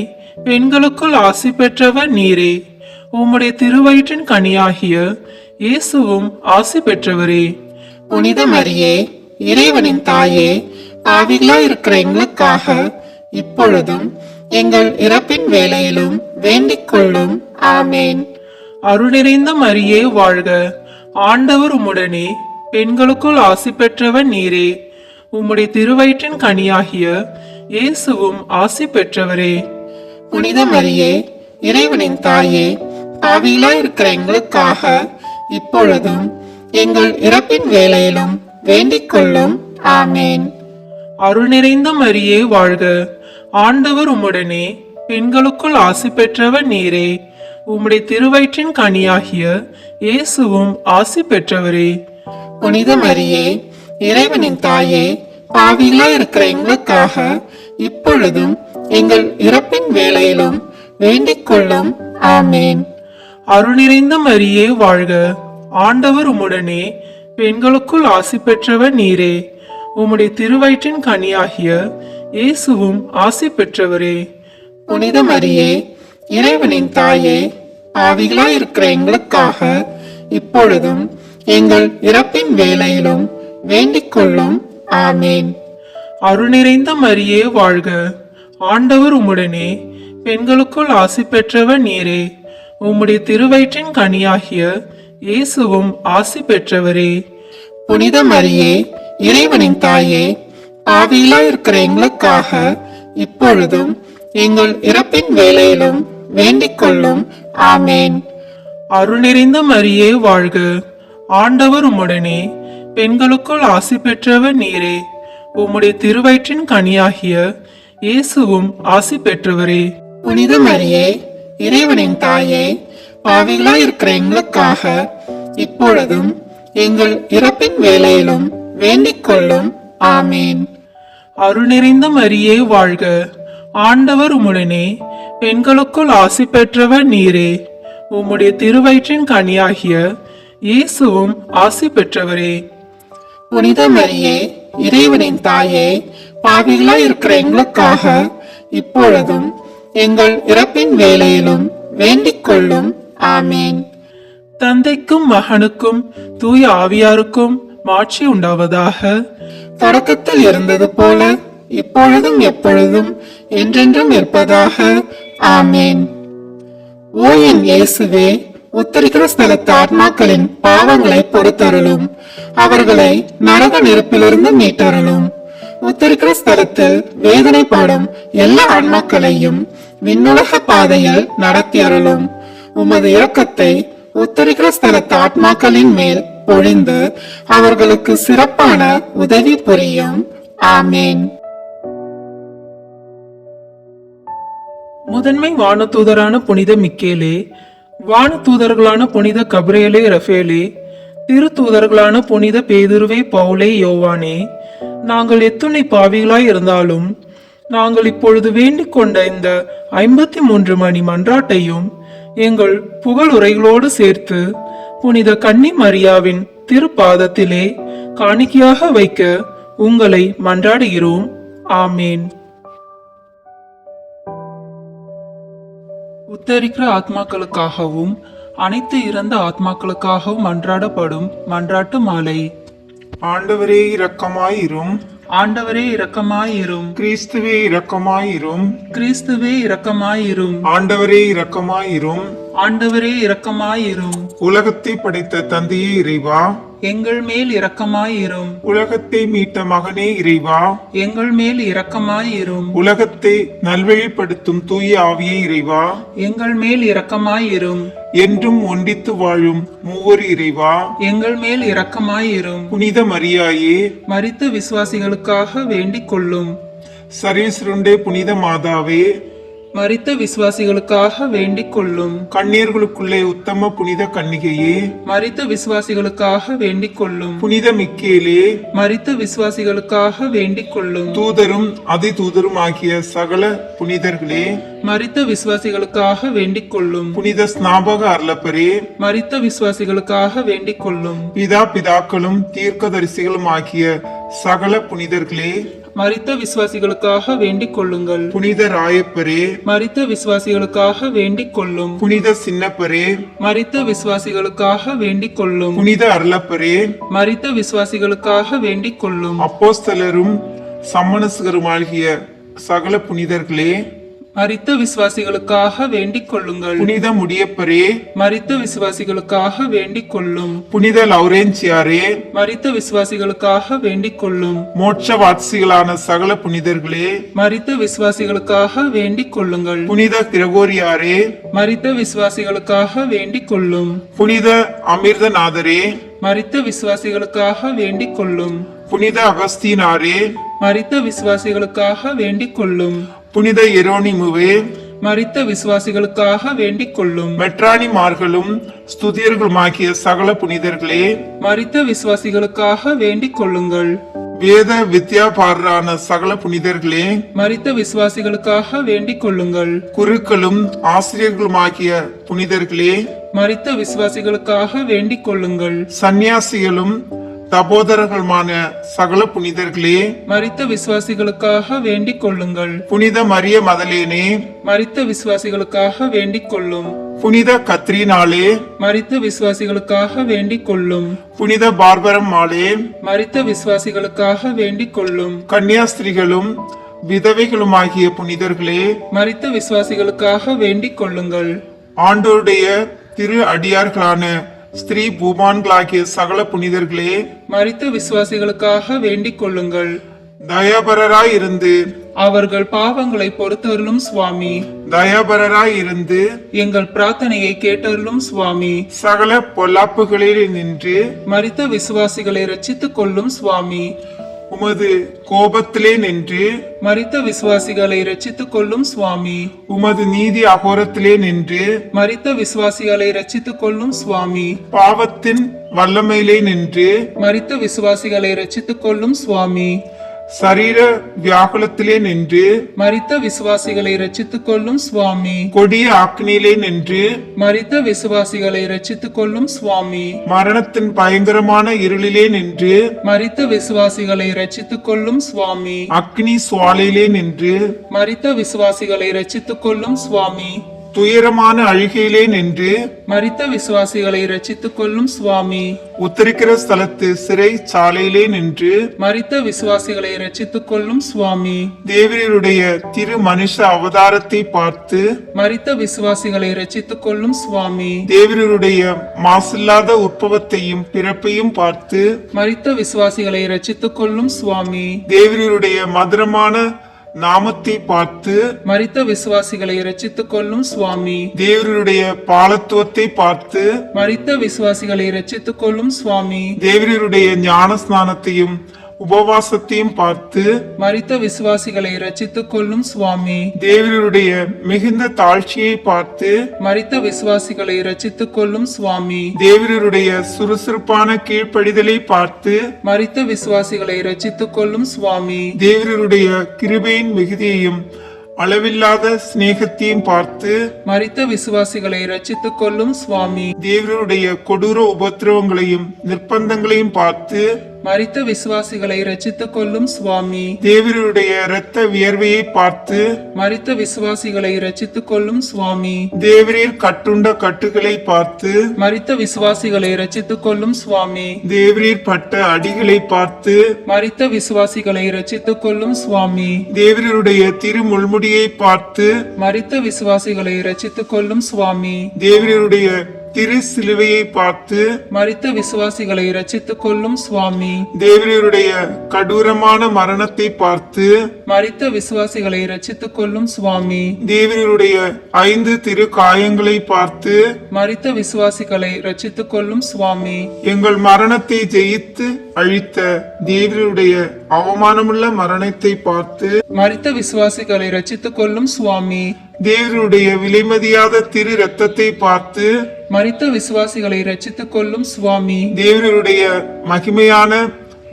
பெண்களுக்குள் ஆசி பெற்றவர் நீரே. உம்முடைய திருவயிற்றின் கனியாகிய இயேசுவும் ஆசி பெற்றவரே. புனித மரியே, இறைவனின் தாயே, பாவிகளாய் இருக்கிற எங்களுக்காக இப்பொழுதும் எங்கள் இறப்பின் வேளையிலும் வேண்டிக் கொள்ளும். ஆமேன். அருள் நிறைந்த மரியே வாழ்க. ஆண்டவர் உம்முடனே, பெண்களுக்குள் ஆசி பெற்றவர் நீரே. உம்முடைய திருவயிற்றின் கனியாகிய இயேசுவும் ஆசி பெற்றவரே. புனித மரியே, இறைவனின் தாயே, பாவிகளாய் இருக்கிற எங்களுக்காக இப்பொழுதும் எங்கள் இறப்பின் வேளையிலும் வேண்டிக் கொள்ளும். ஆமேன். அருள் நிறைந்த மரியே வாழ்க. ஆண்டவர் உம்முடனே, பெண்களுக்குள் ஆசி பெற்றவர் நீரே. உம்முடைய திருவயிற்றின் கனியாகிய இயேசுவும் ஆசி பெற்றவரே. புனித மரியே, இறைவனின் தாயே, பாவிகளாய் இருக்கிற எங்களுக்காக இப்பொழுதும் எங்கள் இறப்பின் வேளையிலும் வேண்டிக் கொள்ளும். ஆமேன். அருள் நிறைந்த மரியே வாழ்க. ஆண்டவர் உம்முடனே, பெண்களுக்குள் ஆசி பெற்றவர் நீரே. உம்முடைய திருவயிற்றின் கனியாகிய இயேசுவும் ஆசி பெற்றவரே. புனித மரியே, இறைவனின் தாயே, பாவிகளாய் இருக்கிற எங்களுக்காக இப்பொழுதும் எங்கள் இறப்பின் வேளையிலும் வேண்டிக் கொள்ளும். ஆமேன். அருள் நிறைந்த மரியே வாழ்க. ஆண்டவர் உம்முடனே, பெண்களுக்குள் ஆசி பெற்றவர் நீரே. உம்முடைய திருவயிற்றின் கனியாகிய இயேசுவும் ஆசி பெற்றவரே. புனித மரியே, இறைவனின் தாயே, பாவிகளா இருக்கிற எங்களுக்காக இப்பொழுதும் எங்கள் இறப்பின் வேளையிலும் வேண்டிக் கொள்ளும். ஆமேன். அருள் நிறைந்த மரியே வாழ்க, ஆண்டவர் உம்முடனே, பெண்களுக்குள் ஆசி பெற்றவர் நீரே. உம்முடைய திருவயிற்றின் கனியாகிய இயேசுவும் ஆசி பெற்றவரே. புனித மரியே, இறைவனின் தாயே, பாவிகளா இருக்கிற எங்களுக்காக இப்பொழுதும் எங்கள் இறப்பின் வேளையிலும் வேண்டிக் கொள்ளும். ஆமேன். அருள் நிறைந்த மரியே வாழ்க, ஆண்டவர் உம்முடனே, பெண்களுக்குள் ஆசி பெற்றவர் நீரே. உம்முடைய திருவயிற்றின் கனியாகிய இயேசுவும் ஆசி பெற்றவரே. புனித மரியே, இறைவனின் தாயே, பாவிகளா இருக்கிற எங்களுக்காக இப்பொழுதும் எங்கள் இறப்பின் வேளையிலும் வேண்டிக் கொள்ளும். ஆமேன். தந்தைக்கும் மகனுக்கும் தூய ஆவியாருக்கும் மாட்சி உண்டாவதாக. தொடக்கத்தில் இருந்தது போல இப்பொழுதும் எப்பொழுதும் என்றென்றும் இருப்பதாக. ஆமேன். ஓ என் இயேசுவே, உத்தரிக்கிற ஸ்தலத்து ஆத்மாக்களின் பாவங்களை பொறுத்தருளும். அவர்களை நரக நெருப்பிலிருந்து மீட்டருளும். உத்தரிக்கிற ஸ்தலத்தில் வேதனைப்படும் எல்லா ஆன்மாக்களையும் விண்ணுலக பாதையில் நடத்தி அருளும். உமது இரக்கத்தை உத்தரிக்கிற ஸ்தலத்து ஆத்மாக்களின் மேல் பொழிந்து அவர்களுக்கு சிறப்பான உதவி புரியும். ஆமேன். முதன்மை வானதூதரான புனித மிக்கேலே, வானதூதர்களான புனித கபிரேலே ரஃபேலே, திருத்தூதர்களான புனித பேதுருவே பவுலே யோவானே, நாங்கள் எத்துணை பாவிகளாய் இருந்தாலும் நாங்கள் இப்பொழுது வேண்டிக் கொண்ட இந்த 53 மணி மன்றாட்டையும் எங்கள் புகழுரைகளோடு சேர்த்து புனித கன்னி மரியாவின் திருப்பாதத்திலே காணிக்கையாக வைக்க உங்களை மன்றாடுகிறோம். ஆமேன். உத்தரிக்கிற ஆத்மாக்களுக்காகவும் அனைத்து இறந்த ஆத்மாக்களுக்காகவும் மன்றாடப்படும் மன்றாட்டு மாலை. ஆண்டவரே இரக்கமாயிரும். ஆண்டவரே இரக்கமாயிரும். கிறிஸ்துவே இரக்கமாயிரும். கிறிஸ்துவே இரக்கமாயிரும். ஆண்டவரே இரக்கமாயிரும். ஆண்டவரே இரக்கமாயிரும். உலகத்தை படைத்த தந்தையே இறைவா, எங்கள் மேல் இரக்கமாயிரும். உலகத்தை மீட்ட மகனே இறைவா, எங்கள் மேல் இரக்கமாயிரும். உலகத்தை நல்வழிப்படுத்தும் தூய ஆவியே இறைவா, எங்கள் மேல் இரக்கமாயிரும். என்றும் ஒன்றித்து வாழும் மூவர் இறைவா, எங்கள் மேல் இரக்கமாயிரும். புனித மரியாயே, மரித்த விசுவாசிகளுக்காக வேண்டிக் கொள்ளும். சர்வேஸ்வருண்டே புனித மாதாவே, மரித்த விசுவாசிகளுக்காக வேண்டிக் கொள்ளும். கண்ணீர்களுக்குள்ளே உத்தம புனித கன்னிகையே, மரித்த விசுவாசிகளுக்காக வேண்டிக் கொள்ளும். புனித மிக்கேலே, மரித்த விசுவாசிகளுக்காக வேண்டிக் கொள்ளும். தூதரும் அதி தூதரும் ஆகிய சகல புனிதர்களே, மரித்த விசுவாசிகளுக்காக வேண்டிக் கொள்ளும். புனித ஸ்நாபக அருளப்பரே, மரித்த விசுவாசிகளுக்காக வேண்டிக் கொள்ளும். பிதாக்களும் தீர்க்கதரிசிகளும் ஆகிய சகல புனிதர்களே, மரித்த விசுவாசிகளுக்காக வேண்டிக் கொள்ளுங்கள். புனித ராயப்பரே, மரித்த விசுவாசிகளுக்காக வேண்டிக் கொள்ளும். புனித சின்னப்பரே, மரித்த விசுவாசிகளுக்காக வேண்டிக் கொள்ளும். புனித அருளப்பரே, மரித்த விசுவாசிகளுக்காக வேண்டிக் கொள்ளும். அப்போஸ்தலரும் சம்மனசுகரும் ஆகிய சகல புனிதர்களே, மரித்த விசுவாசிகளுக்காக வேண்டிக் கொள்ளுங்கள். புனித முடியப்பரே, மரித்த விசுவாசிகளுக்காக வேண்டிக் கொள்ளும். புனித லௌரேன்சியாரே, மரித்த விசுவாசிகளுக்காக வேண்டிக் கொள்ளும். மோட்ச வாட்சிகளான சகல புனிதர்களே, மரித்த விசுவாசிகளுக்காக வேண்டிக் கொள்ளுங்கள். புனித கிரகோரியாரே, மரித்த விசுவாசிகளுக்காக வேண்டிக் கொள்ளும். புனித அமிர்தநாதரே, மரித்த விசுவாசிகளுக்காக வேண்டிக் கொள்ளும். புனித அகஸ்தீனாரே, மரித்த விசுவாசிகளுக்காக வேண்டிக் கொள்ளும். புனித எரோனிமுவே, மரித்த விசுவாசிகளுக்காக வேண்டிக் கொள்ளும். மெட்ரானிமார்களும் ஸ்துதியர்களுமாகிய சகல புனிதர்களே, மரித்த விசுவாசிகளுக்காக வேண்டிக் கொள்ளுங்கள். வேத வித்யாபாரரான சகல புனிதர்களே, மரித்த விசுவாசிகளுக்காக வேண்டிக் கொள்ளுங்கள். குருக்களும் ஆசிரியர்களுமாகிய புனிதர்களே, மரித்த விசுவாசிகளுக்காக வேண்டிக் கொள்ளுங்கள். சந்நியாசிகளும் தபோதரர்களுமான சகல புனிதர்களே, மரித்த விசுவாசிகளுக்காக வேண்டிக் கொள்ளுங்கள். புனித மரிய மதலேனே, மரித்த விசுவாசிகளுக்காக வேண்டிக் கொள்ளும். புனித கத்ரீனாலே, மரித்த விசுவாசிகளுக்காக வேண்டிக் கொள்ளும். புனித பார்பரம் மாலே, மரித்த விசுவாசிகளுக்காக வேண்டிக் கொள்ளும். கன்னியாஸ்திரிகளும் விதவைகளுமாகிய புனிதர்களே, மரித்த விசுவாசிகளுக்காக வேண்டிக் கொள்ளுங்கள். ஆண்டோருடைய திரு அடியார்களான ஸ்திரீ பூமான்களாகிய சகல புனிதர்களே, மரித்த விசுவாசிகளுக்காக வேண்டிக் கொள்ளுங்கள். தயாபரராய் இருந்து அவர்கள் பாவங்களை பொறுத்தருளும் சுவாமி. தயாபரராய் இருந்து எங்கள் பிரார்த்தனையை கேட்டருளும் சுவாமி. சகல பொல்லாப்புகளில் நின்று மரித்த விசுவாசிகளை ரட்சித்துக் கொள்ளும் சுவாமி. உமது கோபத்திலே நின்று மரித்த விசுவாசிகளை ரட்சித்துக் கொள்ளும் சுவாமி. உமது நீதி அகோரத்திலே நின்று மரித்த விசுவாசிகளை ரட்சித்துக் கொள்ளும் சுவாமி. பாவத்தின் வல்லமையிலே நின்று மரித்த விசுவாசிகளை ரட்சித்துக் கொள்ளும் சுவாமி. சரீர வியாகுலத்திலே நின்று மரித்த விசுவாசிகளை ரட்சித்துக் கொள்ளும் சுவாமி. கொடிய ஆக்னியிலே நின்று மரித்த விசுவாசிகளை ரட்சித்துக் கொள்ளும் சுவாமி. மரணத்தின் பயங்கரமான இருளிலே நின்று மரித்த விசுவாசிகளை ரட்சித்துக் கொள்ளும் சுவாமி. அக்னி சுவாலையிலே நின்று மரித்த விசுவாசிகளை ரட்சித்துக் கொள்ளும் சுவாமி. துயரமான அழுகையிலே நின்று மரித்த விசுவாசிகளை ரட்சித்துக் கொள்ளும் சுவாமி. உத்தரிக்கிற ஸ்தலத்து சிறை சாலையிலே நின்று மரித்த விசுவாசிகளை ரட்சித்துக் கொள்ளும் சுவாமி. தேவருடைய திரு மனுஷ அவதாரத்தை பார்த்து மரித்த விசுவாசிகளை ரட்சித்துக் கொள்ளும் சுவாமி. தேவருடைய மாசில்லாத உற்பவத்தையும் பிறப்பையும் பார்த்து மரித்த விசுவாசிகளை ரட்சித்துக் கொள்ளும் சுவாமி. தேவருடைய மதுரமான நாமத்தை பார்த்து மரித்த விசுவாசிகளை ரட்சித்துக் கொள்ளும் சுவாமி. தேவருடைய பாலத்துவத்தை பார்த்து மரித்த விசுவாசிகளை ரட்சித்துக் கொள்ளும் சுவாமி. தேவருடைய ஞான ஸ்நானத்தையும் உபவாசத்தையும் பார்த்து மரித்த விசுவாசிகளை ரட்சித்துக் கொள்ளும் சுவாமி. தேவருடைய மிகுந்த தாழ்ச்சியை பார்த்து மரித்த விசுவாசிகளை ரட்சித்துக் கொள்ளும் சுவாமி. தேவருடைய சுறுசுறுப்பான கீழ்ப்படிதலை பார்த்து மரித்த விசுவாசிகளை ரட்சித்துக் கொள்ளும் சுவாமி. தேவருடைய கிருபையின் மிகுதியையும் அளவில்லாத சிநேகத்தையும் பார்த்து மரித்த விசுவாசிகளை ரட்சித்துக் கொள்ளும் சுவாமி. தேவருடைய கொடூர உபத்திரவங்களையும் நிர்பந்தங்களையும் பார்த்து மரித்த விசுவாசிகளை ரட்சித்துக் கொள்ளும் சுவாமி. தேவருடைய இரத்த வியர்வையை பார்த்து மரித்த விசுவாசிகளை ரட்சித்துக் கொள்ளும் சுவாமி. தேவரீர் கட்டுண்ட கட்டுகளை பார்த்து மரித்த விசுவாசிகளை ரட்சித்துக் கொள்ளும் சுவாமி. தேவரீர் பட்ட அடிகளை பார்த்து மரித்த விசுவாசிகளை ரட்சித்துக் கொள்ளும் சுவாமி. தேவருடைய திரு முள்முடியை பார்த்து மரித்த விசுவாசிகளை ரட்சித்துக் கொள்ளும் சுவாமி. தேவருடைய திரு சிலுவையை பார்த்து மரித்த விசுவாசிகளை ரட்சித்துக் கொள்ளும் சுவாமி. தேவருடைய கடூரமான மரணத்தை பார்த்து மரித்த விசுவாசிகளை ரட்சித்துக் கொள்ளும் சுவாமி. தேவருடைய 5 திரு காயங்களை பார்த்து மரித்த விசுவாசிகளை ரட்சித்துக் கொள்ளும் சுவாமி. எங்கள் மரணத்தை ஜெயித்து அழித்த தேவருடைய அவமானமுள்ள மரணத்தை பார்த்து மரித்த விசுவாசிகளை ரட்சித்துக் கொள்ளும் சுவாமி. தேவருடைய விலைமதியாத திரு ரத்தத்தை பார்த்து மரித்த விசுவாசிகளை ரட்சித்துக் கொள்ளும் சுவாமி. தேவருடைய மகிமையான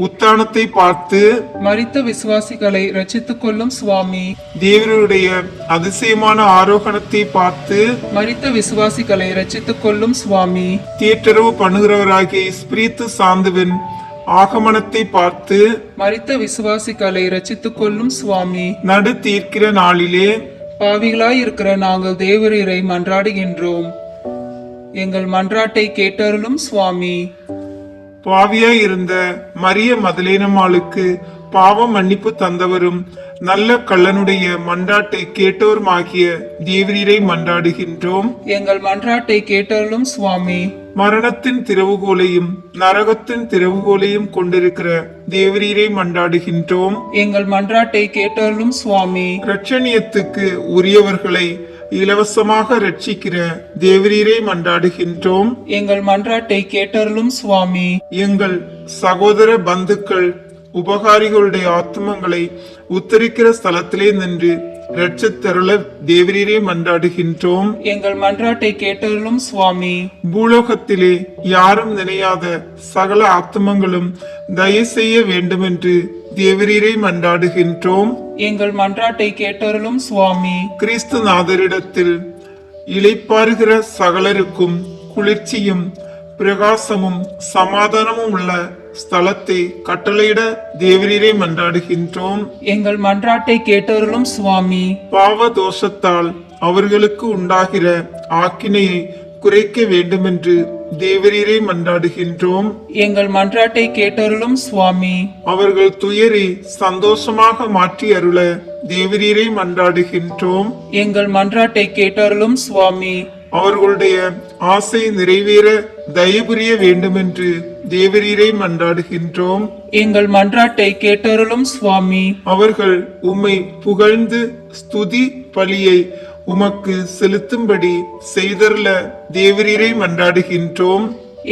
உத்தானத்தை பார்த்து மரித்த விசுவாசிகளை ரட்சித்துக் கொள்ளும் சுவாமி. தேவருடைய அதிசயமான ஆரோகணத்தை பார்த்து மரித்த விசுவாசிகளை ரட்சித்துக் கொள்ளும் சுவாமி. தேற்றரவு பண்ணுகிறவராகிய ஸ்பிரித்து சாந்துவின் ஆகமனத்தை பார்த்து மரித்த விசுவாசிகளை ரட்சித்துக் கொள்ளும் சுவாமி. நடு தீர்க்கிற நாளிலே பாவிகளாய் இருக்கிற நாங்கள் தேவரீரை மன்றாடுகின்றோம். எங்கள் மன்றாட்டை கேட்டருளும் சுவாமி. பாவியாய் இருந்த மரிய மதலேனம்மாளுக்கு பாவ மன்னிப்பு தந்தவரும் நல்ல கள்ளனுடைய மன்றாட்டை கேட்டோருமாகிய தேவரீரை மன்றாடுகின்றோம். எங்கள் மன்றாட்டை கேட்டருளும் சுவாமி. மரணத்தின் திறவுகோலையும் நரகத்தின் திறவுகோலையும் கொண்டிருக்கிற தேவரீரை மன்றாடுகின்றோம். எங்கள் மன்றாட்டை கேட்டருளும் சுவாமி. இரட்சணியத்துக்கு உரியவர்களை இலவசமாக ரட்சிக்கிற தேவரீரை மன்றாடுகின்றோம். எங்கள் மன்றாட்டை கேட்டருளும் சுவாமி. எங்கள் சகோதர பந்துக்கள் உபகாரிகளுடைய ஆத்மங்களை உத்தரிக்கிற ஸ்தலத்திலே நின்று இரட்சத்தருள தேவரீரை மன்றாடுகின்றோம். எங்கள் மன்றாட்டை கேட்டருளும் சுவாமி. பூலோகத்திலே யாரும் நினையாத சகல ஆத்மங்களும் தயவு செய்ய வேண்டுமென்று தேவரீரை மன்றாடுகின்றோம். எங்கள் மன்றாட்டை கேட்டருளும் சுவாமி. கிறிஸ்து நாதரிடத்தில் இளைப்பாறுகிற சகலருக்கும் குளிர்ச்சியும் பிரகாசமும் சமாதானமும் உள்ள ஸ்தலத்தை கட்டளையிட தேவரீரை மன்றாடுகின்றோம். எங்கள் மன்றாட்டை கேட்டருளும் சுவாமி. பாவ தோஷத்தால் அவர்களுக்கு உண்டாகிற ஆக்கினையை குறைக்க வேண்டுமென்று தேவரீரை மன்றாடுகின்றோம். எங்கள் மன்றாட்டை கேட்டருளும் சுவாமி. அவர்கள் துயரை சந்தோஷமாக மாற்றி அருள தேவரீரை மன்றாடுகின்றோம். எங்கள் மன்றாட்டை கேட்டருளும் சுவாமி. அவர்களுடைய ஆசை நிறைவேற தயபுரிய வேண்டுமென்று தேவரீரை மன்றாடுகின்றோம். எங்கள் மன்றாட்டை கேட்டருளும் சுவாமி. அவர்கள் உம்மை புகழ்ந்து ஸ்துதி பலியை உமக்கு செலுத்தும்படி செய்தருள தேவரீரை மன்றாடுகின்றோம்.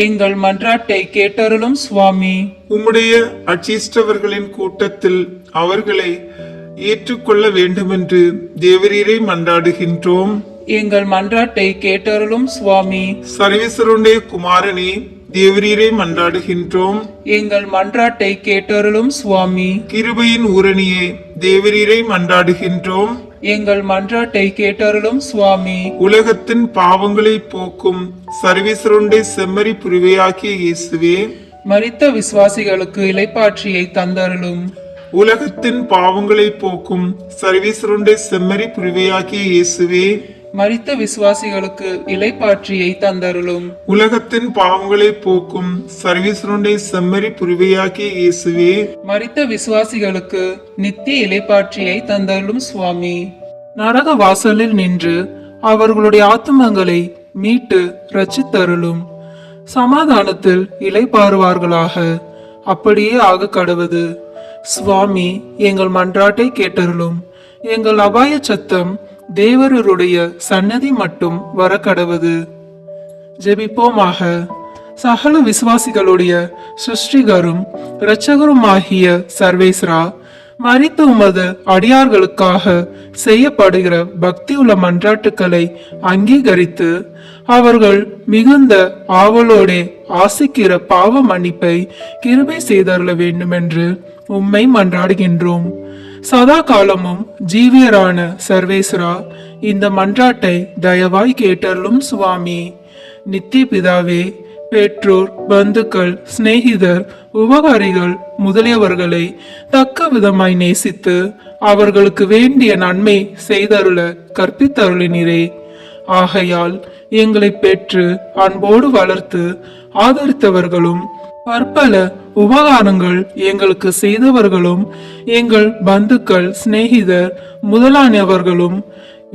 எங்கள் மன்றாட்டை கேட்டருளும் சுவாமி. உம்முடைய அச்சிஷ்டவர்களின் கூட்டத்தில் அவர்களை ஏற்றுக்கொள்ள வேண்டுமென்று தேவரீரை மன்றாடுகின்றோம். எங்கள் மன்றாட்டை கேட்டருளும் சுவாமி. சர்வேஸ்வருடைய குமாரனே, தேவரீரை மன்றாடுகின்றோம். எங்கள் மன்றாட்டை கேட்டருளும் சுவாமி. கிருபையின் ஊரணியே, தேவரீரை மன்றாடுகின்றோம். எங்கள் மன்றாட்டை கேட்டருளும் சுவாமி. உலகத்தின் பாவங்களை போக்கும் சர்வேஸ்வருடைய செம்மறி புரிவையாக்கிய இயேசுவே, மரித்த விசுவாசிகளுக்கு இளைப்பாற்றியை தந்தருளும். உலகத்தின் பாவங்களை போக்கும் சர்வேஸ்வருடைய செம்மறி புரிவையாக்கிய இயேசுவே, மரித்த விசுவாசிகளுக்கு இளைப்பாற்றியை தந்தருளும். உலகத்தின் பாவங்களை போக்கும் சர்வேஸ்வருடைய செம்மறி புரிவையாக்கிய இயேசுவே, மரித்த விசுவாசிகளுக்கு நித்திய இளைப்பாற்றியை தந்தருளும் சுவாமி. நரக வாசலில் நின்று அவர்களுடைய ஆத்துமங்களை மீட்டு ரட்சித்தருளும். சமாதானத்தில் இளைப்பாறுவார்களாக. அப்படியே ஆக கடவுது. சுவாமி, எங்கள் மன்றாட்டை கேட்டருளும். எங்கள் அபாய சத்தம் தேவருடைய சன்னதி மட்டும் வர கடவுது. ஜெபிப்போமாக. சகல விசுவாசிகளுடைய சிருஷ்டிகரும் இரட்சகருமாகிய சர்வேஸ்வரா, மரித்த உமது அடியார்களுக்காக செய்யப்படுகிற பக்தியுள்ள மன்றாட்டுக்களை அங்கீகரித்து அவர்கள் மிகுந்த ஆவலோடே ஆசிக்கிற பாவ மன்னிப்பை கிருபை செய்தருள வேண்டுமென்று உம்மை மன்றாடுகின்றோம். சதா காலமும் ஜீவியரான சர்வேஸ்வரா, இந்த மன்றாட்டை தயவாய் கேட்டருளும் சுவாமி. நித்திய பிதாவே, பெற்றோர், பந்துக்கள், சிநேகிதர், உபகாரிகள் முதலியவர்களை தக்க விதமாய் நேசித்து அவர்களுக்கு வேண்டிய நன்மை செய்தருள கற்பித்தருளினரே. ஆகையால் எங்களை பெற்று அன்போடு வளர்த்து ஆதரித்தவர்களும் பற்பல உபகாரங்கள் எங்களுக்கு செய்தவர்களும் எங்கள் பந்துக்கள், சிநேகிதர் முதலானவர்களும்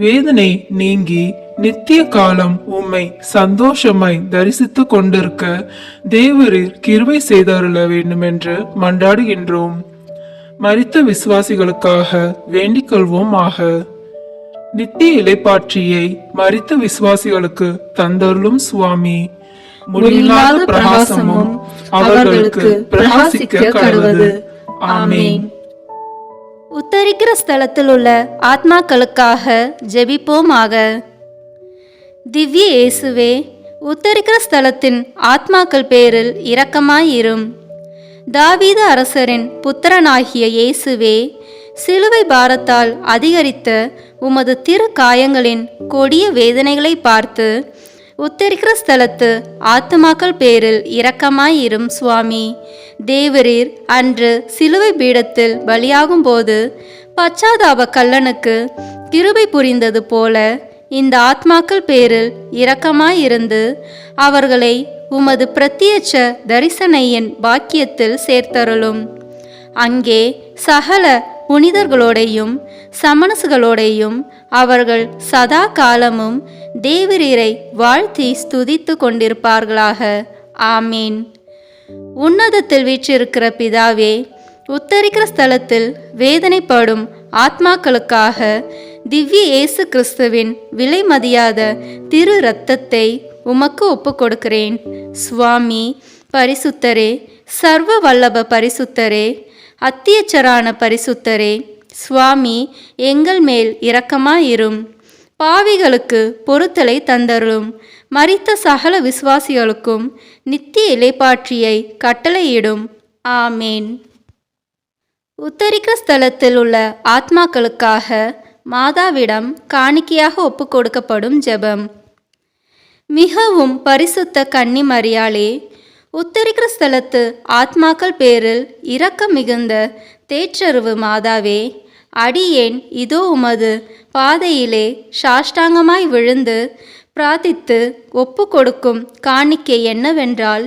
வேதனை நீங்கி நித்திய காலம் உம்மை சந்தோஷமாய் தரிசித்து கொண்டிருக்க தேவரீர் கிருபை செய்தருள வேண்டுமென்று மன்றாடுகின்றோம். மரித்த விசுவாசிகளுக்காக வேண்டிக் கொள்வோமாக. நித்திய இளைப்பாற்றியை மரித்த விசுவாசிகளுக்கு தந்தருளும் சுவாமி. முடிவில்லாத பிரகாசமும் அவர்களுக்கு பிரகாசிக்க கடவுது. ஆமென். உத்தரிக்கிற ஸ்தலத்தில் உள்ள ஆத்மாக்களுக்காக ஜெபிப்போமாக. திவ்ய இயேசுவே, உத்தரிக்கிற ஸ்தலத்தின் ஆத்மாக்கள் பேரில் இரக்கமாயிரும். தாவீது அரசரின் புத்திரனாகிய இயேசுவே, சிலுவை பாரத்தால் அதிகரித்த உமது திரு காயங்களின் கொடிய வேதனைகளை பார்த்து உத்தரிக்கிற ஸ்தலத்து ஆத்துமாக்கள் பேரில் இரக்கமாயிரும் சுவாமி. தேவரீர் அன்று சிலுவை பீடத்தில் பலியாகும் போது பச்சாதாப கல்லனுக்கு கிருபை புரிந்தது போல இந்த ஆத்மாக்கள் பேரில் இரக்கமாயிருந்து அவர்களை உமது பிரத்யட்ச தரிசனையின் பாக்கியத்தில் சேர்த்தருளும். அங்கே சகல புனிதர்களோடையும் சமணசுகளோடையும் அவர்கள் சதா காலமும் தேவரீரை வாழ்த்தி ஸ்துதித்து கொண்டிருப்பார்களாக. ஆமீன். உன்னதத்தில் வீற்றிருக்கிற பிதாவே, உத்தரிக்கிற ஸ்தலத்தில் வேதனைப்படும் ஆத்மாக்களுக்காக திவ்ய இயேசு கிறிஸ்துவின் விலை மதியாத திரு இரத்தத்தை உமக்கு ஒப்புக் கொடுக்கிறேன். சுவாமி, பரிசுத்தரே, சர்வ வல்லப பரிசுத்தரே, அத்தியச்சரான பரிசுத்தரே, சுவாமி, எங்கள் மேல் இரக்கமாயிரும். பாவிகளுக்கு பொறுத்தலை தந்தருளும். மரித்த சகல விசுவாசிகளுக்கும் நித்திய இளைப்பாற்றியை கட்டளையிடும். ஆமேன். உத்தரிக்கிற ஸ்தலத்தில் உள்ள ஆத்மாக்களுக்காக மாதாவிடம் காணிக்கையாக ஒப்பு கொடுக்கப்படும் ஜெபம். மிகவும் பரிசுத்த கன்னி மரியாளே, உத்தரிக்கிற ஸ்தலத்து ஆத்மாக்கள் பேரில் இரக்கம் மிகுந்த தேற்றருவு மாதாவே, அடியேன் இதோ உமது பாதையிலே சாஷ்டாங்கமாய் விழுந்து பிரார்த்தித்து ஒப்பு கொடுக்கும் காணிக்கை என்னவென்றால்,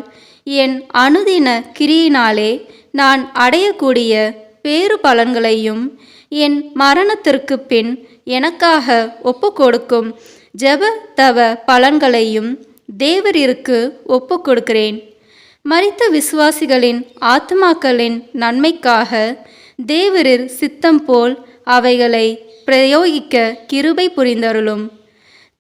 என் அனுதின கிரியினாலே நான் அடையக்கூடிய பேறு பலன்களையும் என் மரணத்திற்கு பின் எனக்காக ஒப்பு கொடுக்கும் ஜெப தவ பலன்களையும் தேவரிற்கு ஒப்பு கொடுக்கிறேன். மரித்த விசுவாசிகளின் ஆத்மாக்களின் நன்மைக்காக தேவரீர் சித்தம் போல் அவைகளை பிரயோகிக்க கிருபை புரிந்தருளும்.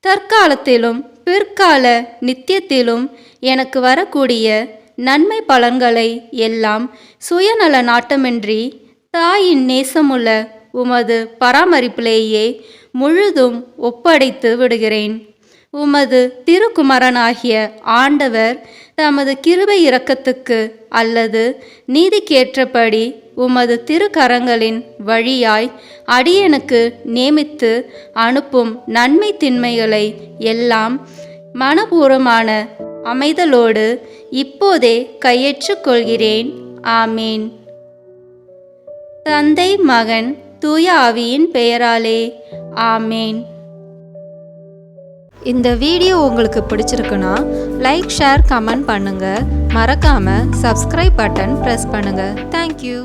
தற்காலத்திலும் பிற்கால நித்தியத்திலும் எனக்கு வரக்கூடிய நன்மை பலன்களை எல்லாம் சுயநல நாட்டமின்றி தாயின் நேசமுள்ள உமது பராமரிப்பிலேயே முழுதும் ஒப்படைத்து விடுகிறேன். உமது திருக்குமரனாகிய ஆண்டவர் தமது கிருபை இரக்கத்துக்கு அல்லது நீதிக்கேற்றபடி உமது திருக்கரங்களின் வழியாய் அடியனுக்கு நியமித்து அனுப்பும் நன்மை திண்மைகளை எல்லாம் மனப்பூர்வமான அமைதலோடு இப்போதே கையேற்றுக் கொள்கிறேன். ஆமீன். தந்தை, மகன், தூய ஆவியின் பெயராலே ஆமேன். இந்த வீடியோ உங்களுக்கு பிடிச்சிருக்குன்னா லைக், ஷேர், கமெண்ட் பண்ணுங்க. மறக்காம சப்ஸ்கிரைப் பட்டன் பிரஸ் பண்ணுங்க. தேங்க்யூ.